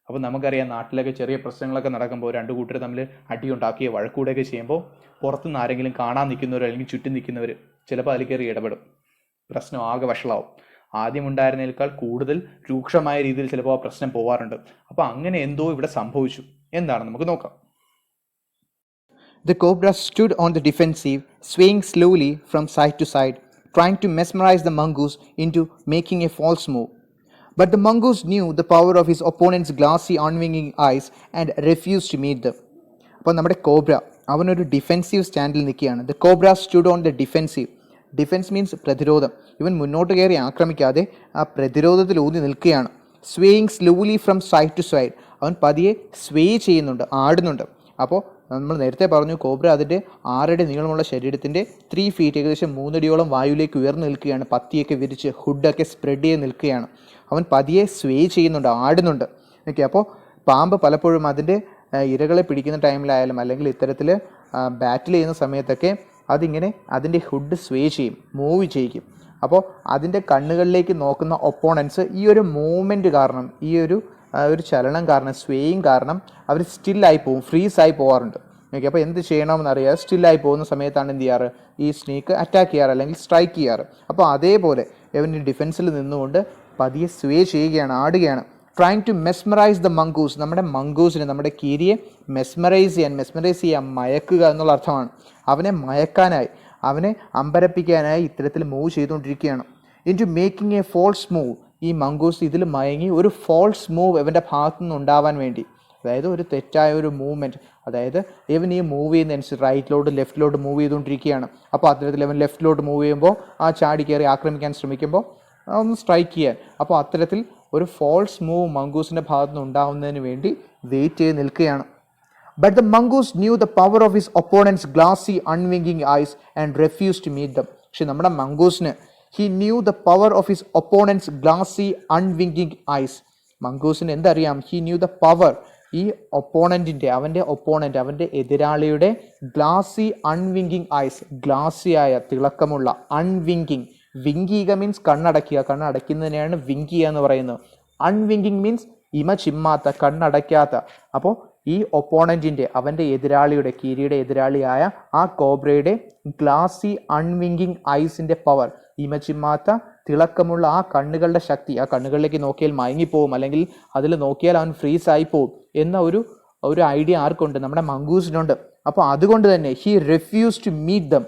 അപ്പോൾ നമുക്കറിയാം, നാട്ടിലൊക്കെ ചെറിയ പ്രശ്നങ്ങളൊക്കെ നടക്കുമ്പോൾ രണ്ട് കൂട്ടർ തമ്മിൽ അടിയുണ്ടാക്കിയോ വഴക്കൂടെയൊക്കെ ചെയ്യുമ്പോൾ പുറത്തുനിന്ന് ആരെങ്കിലും കാണാൻ നിൽക്കുന്നവർ അല്ലെങ്കിൽ ചുറ്റും നിൽക്കുന്നവർ ചിലപ്പോൾ അതിൽ കയറി ഇടപെടും, പ്രശ്നം ആകെ വഷളാവും. ആദ്യം ഉണ്ടായിരുന്നതിനേക്കാൾ കൂടുതൽ രൂക്ഷമായ രീതിയിൽ ചിലപ്പോൾ ആ പ്രശ്നം പോവാറുണ്ട്. അപ്പോൾ അങ്ങനെ എന്തോ ഇവിടെ സംഭവിച്ചു. എന്താണ് നമുക്ക് നോക്കാം. The cobra stood on the defensive, swaying slowly from side to side, trying to mesmerize the mongoose into making a false move. But the mongoose knew the power of his opponent's glassy, unwinking eyes and refused to meet them. അപ്പോൾ നമ്മുടെ cobra അവനൊരു defensive സ്റ്റാൻഡിൽ നിൽക്കുകയാണ്. The cobra stood on the defensive. Defence means പ്രതിരോധം. ഇവൻ മുന്നോട്ട് കയറി ആക്രമിക്കാതെ ആ പ്രതിരോധത്തിൽ ഊന്നി നിൽക്കുകയാണ്. Swaying slowly from side to side. അവൻ പതിയെ സ്വേ ചെയ്യുന്നുണ്ട്, ആടുന്നുണ്ട്. അപ്പോൾ നമ്മൾ നേരത്തെ പറഞ്ഞു, കോബ്ര അതിൻ്റെ 6 അടി നീളമുള്ള ശരീരത്തിൻ്റെ 3 ഫീറ്റ്, ഏകദേശം 3 അടിയോളം വായുവിലേക്ക് ഉയർന്നു നിൽക്കുകയാണ്. പത്തിയൊക്കെ വിരിച്ച് ഹുഡൊക്കെ സ്പ്രെഡ് ചെയ്ത് നിൽക്കുകയാണ്. അവൻ പതിയെ സ്വേ ചെയ്യുന്നുണ്ട്, ആടുന്നുണ്ട്. ഓക്കെ, അപ്പോൾ പാമ്പ് പലപ്പോഴും അതിൻ്റെ ഇരകളെ പിടിക്കുന്ന ടൈമിലായാലും അല്ലെങ്കിൽ ഇത്തരത്തിൽ ബാറ്റിൽ ചെയ്യുന്ന സമയത്തൊക്കെ അതിങ്ങനെ അതിൻ്റെ ഹുഡ് സ്വേ ചെയ്യും, മൂവ് ചെയ്യിക്കും. അപ്പോൾ അതിൻ്റെ കണ്ണുകളിലേക്ക് നോക്കുന്ന ഒപ്പോണൻസ് ഈ ഒരു മൂവ്മെൻറ്റ് കാരണം, ഈ ഒരു ചലനം കാരണം, സ്വേയിങ് കാരണം അവർ സ്റ്റില്ലായി പോകും, ഫ്രീസായി പോകാറുണ്ട്. ഓക്കെ, അപ്പോൾ എന്ത് ചെയ്യണമെന്നറിയാതെ സ്റ്റില്ലായി പോകുന്ന സമയത്താണ് എന്ത് ചെയ്യാറ്, ഈ സ്നേക്ക് അറ്റാക്ക് ചെയ്യാറ് അല്ലെങ്കിൽ സ്ട്രൈക്ക് ചെയ്യാറ്. അപ്പോൾ അതേപോലെ ഇവൻ ഡിഫെൻസിൽ നിന്നുകൊണ്ട് പതിയെ സ്വേ ചെയ്യുകയാണ്, ആടുകയാണ്. Trying to mesmerise the mongoose. നമ്മുടെ മംഗൂസിനെ, നമ്മുടെ കീരിയെ മെസ്മറൈസ് ചെയ്യാൻ, മയക്കുക എന്നുള്ള അർത്ഥമാണ്. അവനെ മയക്കാനായി, അവനെ അമ്പരപ്പിക്കാനായി ഇത്തരത്തിൽ മൂവ് ചെയ്തുകൊണ്ടിരിക്കുകയാണ്. Into making a false move. ഈ മംഗൂസ് ഇതിൽ മയങ്ങി ഒരു ഫോൾസ് മൂവ് ഇവൻ്റെ ഭാഗത്തു നിന്ന് ഉണ്ടാവാൻ വേണ്ടി, അതായത് ഒരു തെറ്റായ ഒരു മൂവ്മെൻറ്റ്, അതായത് ഇവൻ ഈ മൂവ് ചെയ്യുന്നതനുസരിച്ച് റൈറ്റിലോട്ട് ലെഫ്റ്റിലോട്ട് മൂവ് ചെയ്തുകൊണ്ടിരിക്കുകയാണ്. അപ്പോൾ അത്തരത്തിൽ ഇവൻ ലെഫ്റ്റിലോട്ട് മൂവ് ചെയ്യുമ്പോൾ ആ ചാടി കയറി ആക്രമിക്കാൻ ശ്രമിക്കുമ്പോൾ ഒന്ന് സ്ട്രൈക്ക് ചെയ്യാൻ, അപ്പോൾ അത്തരത്തിൽ ഒരു ഫോൾസ് മൂവ് മംഗൂസിൻ്റെ ഭാഗത്തു നിന്ന് ഉണ്ടാവുന്നതിന് വേണ്ടി വെയിറ്റ് ചെയ്ത് നിൽക്കുകയാണ്. But the mongoose knew the power of his opponent's glassy, unwinking eyes and refused to meet them. പക്ഷെ നമ്മുടെ മംഗൂസിന് he knew the power of his opponent's glassy, unwinking eyes. മംഗൂസിന് എന്തറിയാം? he knew the power, ഈ ഒപ്പോണൻറ്റിൻ്റെ, അവൻ്റെ എതിരാളിയുടെ glassy അൺവിങ്കിങ് ice, ഗ്ലാസിയായ തിളക്കമുള്ള, അൺവിങ്കിങ്, വിങ്കിയുക means കണ്ണടയ്ക്കുക, കണ്ണടയ്ക്കുന്നതിനെയാണ് വിങ്കിയ എന്ന് പറയുന്നത്. അൺവിങ്കിങ് means ഇമ ചിമ്മാത്ത, കണ്ണടയ്ക്കാത്ത. അപ്പോൾ ഈ ഒപ്പോണൻറ്റിൻ്റെ, അവൻ്റെ എതിരാളിയുടെ, കീരിയുടെ എതിരാളിയായ ആ കോബ്രയുടെ ഗ്ലാസി അൺവിങ്കിങ് ഐസിൻ്റെ പവർ, ഇമ ചിമ്മാത്ത തിളക്കമുള്ള ആ കണ്ണുകളുടെ ശക്തി, ആ കണ്ണുകളിലേക്ക് നോക്കിയാൽ മയങ്ങിപ്പോവും, അല്ലെങ്കിൽ അതിൽ നോക്കിയാൽ അവൻ ഫ്രീസായി പോവും എന്ന ഒരു ഐഡിയ ആർക്കുണ്ട്? നമ്മുടെ മംഗൂസിനുണ്ട്. അപ്പോൾ അതുകൊണ്ട് തന്നെ he refuse to meet them.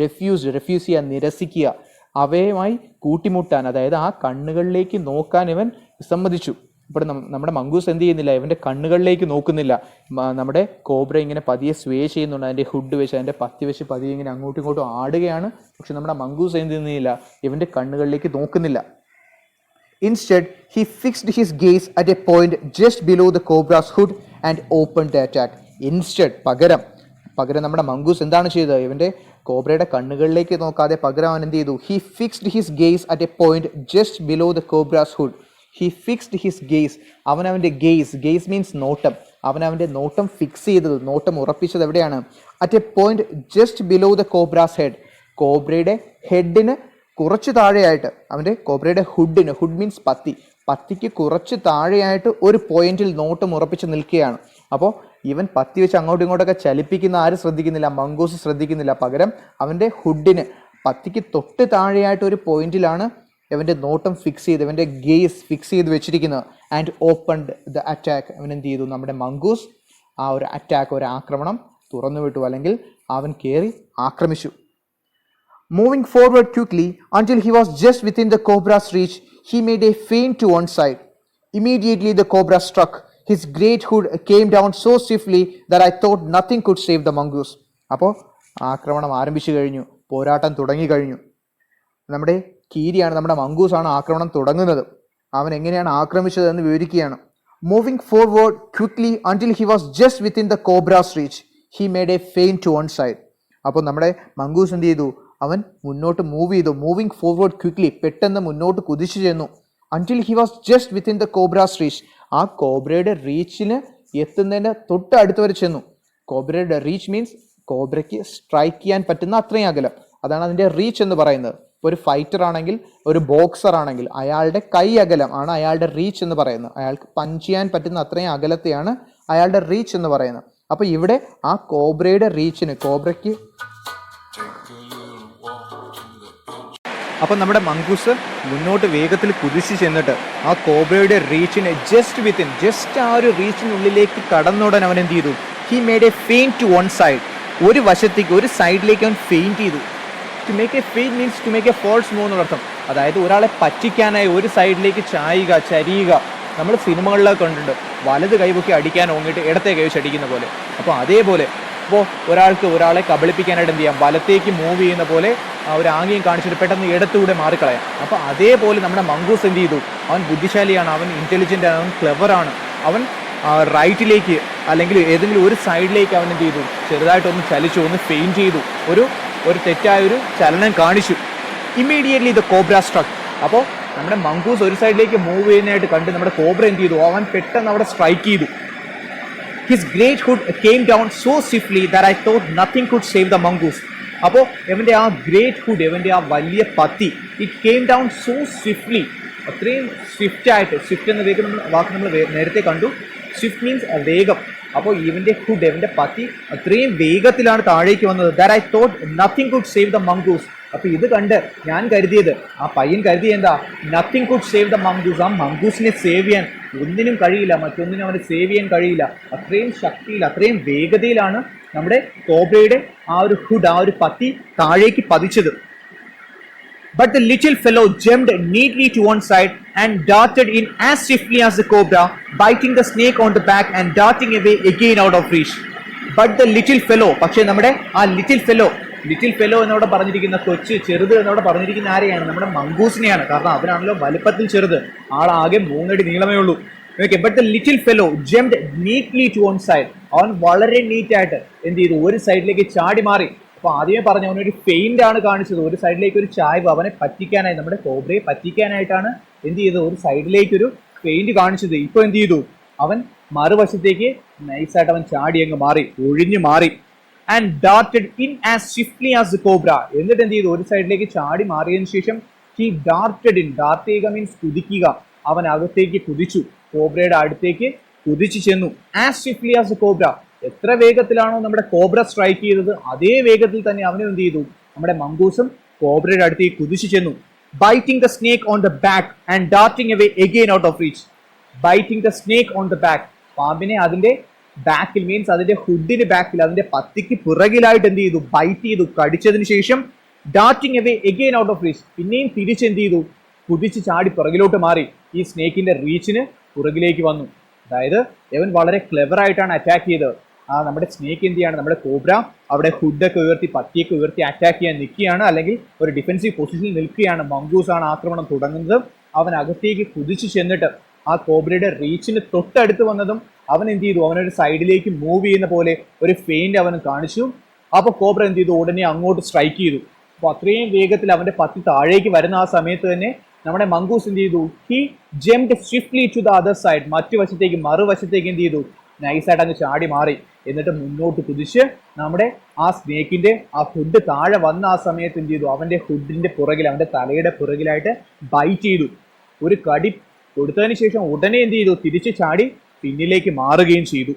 Refuse ചെയ്യുക, നിരസിക്കുക, അവയുമായി കൂട്ടിമുട്ടാൻ, അതായത് ആ കണ്ണുകളിലേക്ക് നോക്കാൻ ഇവൻ വിസമ്മതിച്ചു. ഇപ്പോൾ നമ്മുടെ മംഗൂസ് എന്ത് ചെയ്യുന്നില്ല, ഇവൻ്റെ കണ്ണുകളിലേക്ക് നോക്കുന്നില്ല. നമ്മുടെ കോബ്ര ഇങ്ങനെ പതിയെ സ്വേ ചെയ്യുന്നുണ്ട്, അതിൻ്റെ ഹുഡ് വെച്ച്, അതിൻ്റെ പത്തി വെച്ച് പതിയെ ഇങ്ങനെ അങ്ങോട്ടും ഇങ്ങോട്ടും ആടുകയാണ്. പക്ഷെ നമ്മുടെ മംഗൂസ് എന്ത് ചെയ്യുന്നില്ല, ഇവൻ്റെ കണ്ണുകളിലേക്ക് നോക്കുന്നില്ല. Instead, he fixed his gaze at a point just below the cobra's hood and opened the attack. പകരം നമ്മുടെ മംഗൂസ് എന്താണ് ചെയ്തത്? ഇവൻ്റെ കോബ്രയുടെ കണ്ണുകളിലേക്ക് നോക്കാതെ പകരം അവൻ എന്ത് ചെയ്തു? He fixed his gaze at a point just below the cobra's hood. He fixed his gaze. അവനവൻ്റെ ഗെയ്സ് മീൻസ് നോട്ടം. അവനവൻ്റെ നോട്ടം ഫിക്സ് ചെയ്തത്, നോട്ടം ഉറപ്പിച്ചത് എവിടെയാണ്? At a point just below the cobra's head. കോബ്രയുടെ ഹെഡിന് കുറച്ച് താഴെയായിട്ട്, അവൻ്റെ കോബ്രയുടെ ഹുഡ് മീൻസ് പത്തിക്ക് കുറച്ച് താഴെയായിട്ട് ഒരു പോയിന്റിൽ നോട്ടം ഉറപ്പിച്ച് നിൽക്കുകയാണ്. അപ്പോൾ ഇവൻ പത്തി വെച്ച് അങ്ങോട്ടും ഇങ്ങോട്ടൊക്കെ ചലിപ്പിക്കുന്ന ആരും ശ്രദ്ധിക്കുന്നില്ല, മംഗൂസ് ശ്രദ്ധിക്കുന്നില്ല. പകരം അവൻ്റെ ഹുഡിന് പത്തിക്ക് തൊട്ട് താഴെയായിട്ട് ഒരു പോയിന്റിലാണ് ഇവൻ്റെ നോട്ടം ഫിക്സ് ചെയ്ത്, ഇവൻ്റെ ഗെയ്സ് ഫിക്സ് ചെയ്ത് വെച്ചിരിക്കുന്നത്. And opened the attack. അവൻ എന്ത് ചെയ്തു? നമ്മുടെ മംഗൂസ് ആ ഒരു അറ്റാക്ക്, ഒരു ആക്രമണം തുറന്നു വിട്ടു, അല്ലെങ്കിൽ അവൻ കയറി ആക്രമിച്ചു. Moving forward quickly until he was just within the cobra's reach, he made a feint to one side. Immediately the cobra struck. His great hood came down so swiftly that I thought nothing could save the mongoose. അപ്പോൾ ആക്രമണം ആരംഭിച്ചു കഴിഞ്ഞു, പോരാട്ടം തുടങ്ങി കഴിഞ്ഞു. നമ്മുടെ കീരിയാണ്, നമ്മുടെ മംഗൂസാണ് ആക്രമണം തുടങ്ങുന്നത്. അവൻ എങ്ങനെയാണ് ആക്രമിച്ചതെന്ന് വിവരിക്കുകയാണ്. Moving forward quickly until he was just within the cobra's reach he made a feint to one side. അപ്പോൾ നമ്മുടെ മംഗൂസ് എന്ത് ചെയ്തു? അവൻ മുന്നോട്ട് മൂവ് ചെയ്തു. മൂവിങ് ഫോർവേഡ് ക്വിക്ലി, പെട്ടെന്ന് മുന്നോട്ട് കുതിച്ചു ചെന്നു. Until he was just within the cobra's reach, ആ കോബ്രയുടെ റീച്ചിന് എത്തുന്നതിന് തൊട്ട് അടുത്ത് വരെ ചെന്നു. കോബ്രയുടെ റീച്ച് മീൻസ് കോബ്രയ്ക്ക് സ്ട്രൈക്ക് ചെയ്യാൻ പറ്റുന്ന അത്രയും അകലം, അതാണ് അതിൻ്റെ റീച്ച് എന്ന് പറയുന്നത്. ഇപ്പോൾ ഒരു ഫൈറ്റർ ആണെങ്കിൽ, ഒരു ബോക്സർ ആണെങ്കിൽ അയാളുടെ കൈ അകലം ആണ് അയാളുടെ റീച്ച് എന്ന് പറയുന്നത്. അയാൾക്ക് പഞ്ച് ചെയ്യാൻ പറ്റുന്ന അത്രയും അകലത്തെയാണ് അയാളുടെ റീച്ച് എന്ന് പറയുന്നത്. അപ്പോൾ ഇവിടെ ആ കോബ്രയുടെ റീച്ചിന്, കോബ്രയ്ക്ക്, അപ്പം നമ്മുടെ മംഗൂസ് മുന്നോട്ട് വേഗത്തിൽ കുതിച്ചു ചെന്നിട്ട് ആ കോബ്രയുടെ റീച്ചിന് ജസ്റ്റ് ആ ഒരു റീച്ചിനുള്ളിലേക്ക് കടന്നുടൻ അവൻ എന്ത് ചെയ്തു? He made a feint to one side, ഒരു വശത്തേക്ക്, ഒരു സൈഡിലേക്ക് അവൻ ഫെയിൻറ്റ് ചെയ്തു. To make a feint means to make a false move എന്നുള്ള അർത്ഥം. അതായത് ഒരാളെ പറ്റിക്കാനായി ഒരു സൈഡിലേക്ക് ചരിയുക. നമ്മൾ സിനിമകളിലൊക്കെ കണ്ടിട്ടുണ്ട്, വലത് കൈപൊക്കി അടിക്കാൻ ഓങ്ങിയിട്ട് ഇടത്തെ കൈ വെച്ച് അടിക്കുന്ന പോലെ. അപ്പോൾ അതേപോലെ ഇപ്പോൾ ഒരാളെ കബളിപ്പിക്കാനായിട്ട് എന്ത് ചെയ്യാം? വലത്തേക്ക് മൂവ് ചെയ്യുന്ന പോലെ ഒരു ആംഗ്യം കാണിച്ചിട്ട് പെട്ടെന്ന് ഇടത്തൂടെ മാറിക്കളയാം. അപ്പോൾ അതേപോലെ നമ്മുടെ മംഗൂസ് എന്ത് ചെയ്തു? അവൻ ബുദ്ധിശാലിയാണ്, അവൻ ഇൻ്റലിജൻ്റ് ആണ്, അവൻ ക്ലെവറാണ്. അവൻ റൈറ്റിലേക്ക് അല്ലെങ്കിൽ ഏതെങ്കിലും ഒരു സൈഡിലേക്ക് അവൻ എന്ത് ചെയ്തു? ചെറുതായിട്ടൊന്ന് ചലിച്ചു, ഒന്ന് ഫെയിൻറ്റ് ചെയ്തു, ഒരു തെറ്റായൊരു ചലനം കാണിച്ചു. Immediately the cobra സ്ട്രക്ക്. അപ്പോൾ നമ്മുടെ മംഗൂസ് ഒരു സൈഡിലേക്ക് മൂവ് ചെയ്യുന്നതായിട്ട് കണ്ട് നമ്മുടെ കോബ്ര എന്ത് ചെയ്തു? അവൻ പെട്ടെന്ന് അവിടെ സ്ട്രൈക്ക് ചെയ്തു. His great hood came down so swiftly that I thought nothing could save the mongoose. അപ്പോൾ ഇവൻ്റെ ആ ഗ്രേറ്റ് ഹുഡ്, ഇവൻ്റെ ആ വലിയ പത്തി, it came down so swiftly, അത്രയും സ്വിഫ്റ്റായിട്ട്. സ്വിഫ്റ്റ് എന്ന വാക്ക് നമ്മൾ നേരത്തെ കണ്ടു. സ്വിഫ്റ്റ് മീൻസ് വേഗം. അപ്പോൾ ഇവൻ്റെ ഹുഡ്, ഇവൻ്റെ പത്തി അത്രയും വേഗത്തിലാണ് താഴേക്ക് വന്നത്. That I thought nothing could save the mongoose. അപ്പോൾ ഇത് കണ്ട് ഞാൻ കരുതിയത്, ആ പയ്യൻ കരുതിയത് എന്താ? Nothing could save the mongoose. ആ മംഗൂസിനെ സേവ് ചെയ്യാൻ ഒന്നിനും കഴിയില്ല, മറ്റൊന്നിനും അവനെ സേവ് ചെയ്യാൻ കഴിയില്ല. അത്രയും ശക്തിയിൽ, അത്രയും വേഗതയിലാണ് നമ്മുടെ കോബ്രയുടെ ആ ഒരു ഹുഡ്, ആ ഒരു പത്തി താഴേക്ക് പതിച്ചത്. But the little fellow jumped neatly to one side and darted in as swiftly as the cobra, biting the snake on the back and darting away again out of reach. But the little fellow, പക്ഷേ നമ്മുടെ ആ little fellow എന്നവിടെ പറഞ്ഞിരിക്കുന്ന ചെറുത് എന്നവിടെ പറഞ്ഞിരിക്കുന്ന ആരെയാണ്? നമ്മുടെ മംഗൂസിനെയാണ്. കാരണം അവനാണല്ലോ വലുപ്പത്തിൽ ചെറുത്, ആളാകെ 3 അടി നീളമേ ഉള്ളൂ. Okay, but the little fellow jumped neatly to one side. അവൻ വളരെ നീറ്റായിട്ട് എന്ത് ചെയ്തു? ഒരു സൈഡിലേക്ക് ചാടി മാറി. അപ്പോൾ ആദ്യമേ പറഞ്ഞു, അവനൊരു ഫെയിൻ്റ് ആണ് കാണിച്ചത്, ഒരു സൈഡിലേക്ക് ഒരു ചായ്വ്, അവനെ പറ്റിക്കാനായി, നമ്മുടെ കോബ്രയെ പറ്റിക്കാനായിട്ടാണ് എന്ത് ചെയ്തത്? ഒരു സൈഡിലേക്കൊരു ഫെയിൻ്റ് കാണിച്ചത്. ഇപ്പോൾ എന്ത് ചെയ്തു? അവൻ മറുവശത്തേക്ക് നൈസായിട്ട് അവൻ ചാടി അങ്ങ് മാറി, ഒഴിഞ്ഞു മാറി. And darted in as swiftly as the cobra. എന്നിട്ട് എന്ത് ചെയ്തു? ഒരു സൈഡിലേക്ക് ചാടി മാറിയതിനു ശേഷം ഹി ഡാർട്ടഡ് ഇൻ, ഡാർട്ട് ചെയ്യുക മീൻസ് കുതിക്കുക. അവൻ അകത്തേക്ക് കുതിച്ചു, കോബ്രയുടെ അടുത്തേക്ക് കുതിച്ചു ചെന്നു. As swiftly as the cobra. എത്ര വേഗത്തിലാണോ നമ്മുടെ കോബ്ര സ്ട്രൈക്ക് ചെയ്തത്, അതേ വേഗത്തിൽ തന്നെ അവനും എന്ത് ചെയ്തു? നമ്മുടെ മംഗൂസും കോബ്രയുടെ അടുത്തേക്ക് കുതിച്ചു ചെന്നു. Biting the snake on the back and darting away again out of reach. Biting the snake on the back, പാമ്പിനെ അതിന്റെ ബാക്കിൽ മീൻസ് അതിന്റെ ഹുഡിന് ബാക്കിൽ, അതിന്റെ പത്തിക്ക് പുറകിലായിട്ട് എന്ത് ചെയ്തു? ബൈറ്റ് ചെയ്തു, കടിച്ചതിന് ശേഷം darting away again out of reach, പിന്നെയും തിരിച്ചെന്ത് ചെയ്തു? കുതിച്ച് ചാടി പുറകിലോട്ട് മാറി, ഈ സ്നേക്കിന്റെ റീച്ചിന് പുറകിലേക്ക് വന്നു. അതായത് ഇവൻ വളരെ ക്ലെവർ ആയിട്ടാണ് അറ്റാക്ക് ചെയ്തത്. നമ്മുടെ സ്നേക്ക് എന്ത് ചെയ്യാണ്? നമ്മുടെ കോബ്ര അവിടെ ഹുഡൊക്കെ ഉയർത്തി, പത്തിയൊക്കെ ഉയർത്തി അറ്റാക്ക് ചെയ്യാൻ നിൽക്കുകയാണ്, അല്ലെങ്കിൽ ഒരു ഡിഫൻസീവ് പൊസിഷനിൽ നിൽക്കുകയാണ്. മംഗൂസാണ് ആക്രമണം തുടങ്ങുന്നത്. അവൻ അകത്തേക്ക് കുതിച്ചു ചെന്നിട്ട് ആ കോബ്രയുടെ റീച്ചിന് തൊട്ടടുത്ത് വന്നതും അവൻ എന്ത് ചെയ്തു? അവനൊരു സൈഡിലേക്ക് മൂവ് ചെയ്യുന്ന പോലെ ഒരു ഫെയിൻ്റ് അവൻ കാണിച്ചു. അപ്പോൾ കോബ്ര എന്ത് ചെയ്തു? ഉടനെ അങ്ങോട്ട് സ്ട്രൈക്ക് ചെയ്തു. അപ്പോൾ അത്രയും വേഗത്തിൽ അവൻ്റെ പത്തി താഴേക്ക് വരുന്ന ആ സമയത്ത് തന്നെ നമ്മുടെ മംഗൂസ് എന്ത് ചെയ്തു? He jumped swiftly to the other side. മറുവശത്തേക്ക് എന്ത് ചെയ്തു? നൈസായിട്ട് അങ്ങ് ചാടി മാറി. എന്നിട്ട് മുന്നോട്ട് കുതിച്ച് നമ്മുടെ ആ സ്നേക്കിന്റെ ആ ഹുഡ് താഴെ വന്ന ആ സമയത്ത് എന്ത് ചെയ്തു? അവന്റെ ഹുഡിന്റെ പുറകിൽ, അവന്റെ തലയുടെ പുറകിലായിട്ട് ബൈറ്റ് ചെയ്തു. ഒരു കടി കൊടുത്തതിന് ശേഷം ഉടനെ എന്ത് ചെയ്തു? തിരിച്ച് ചാടി പിന്നിലേക്ക് മാറുകയും ചെയ്തു.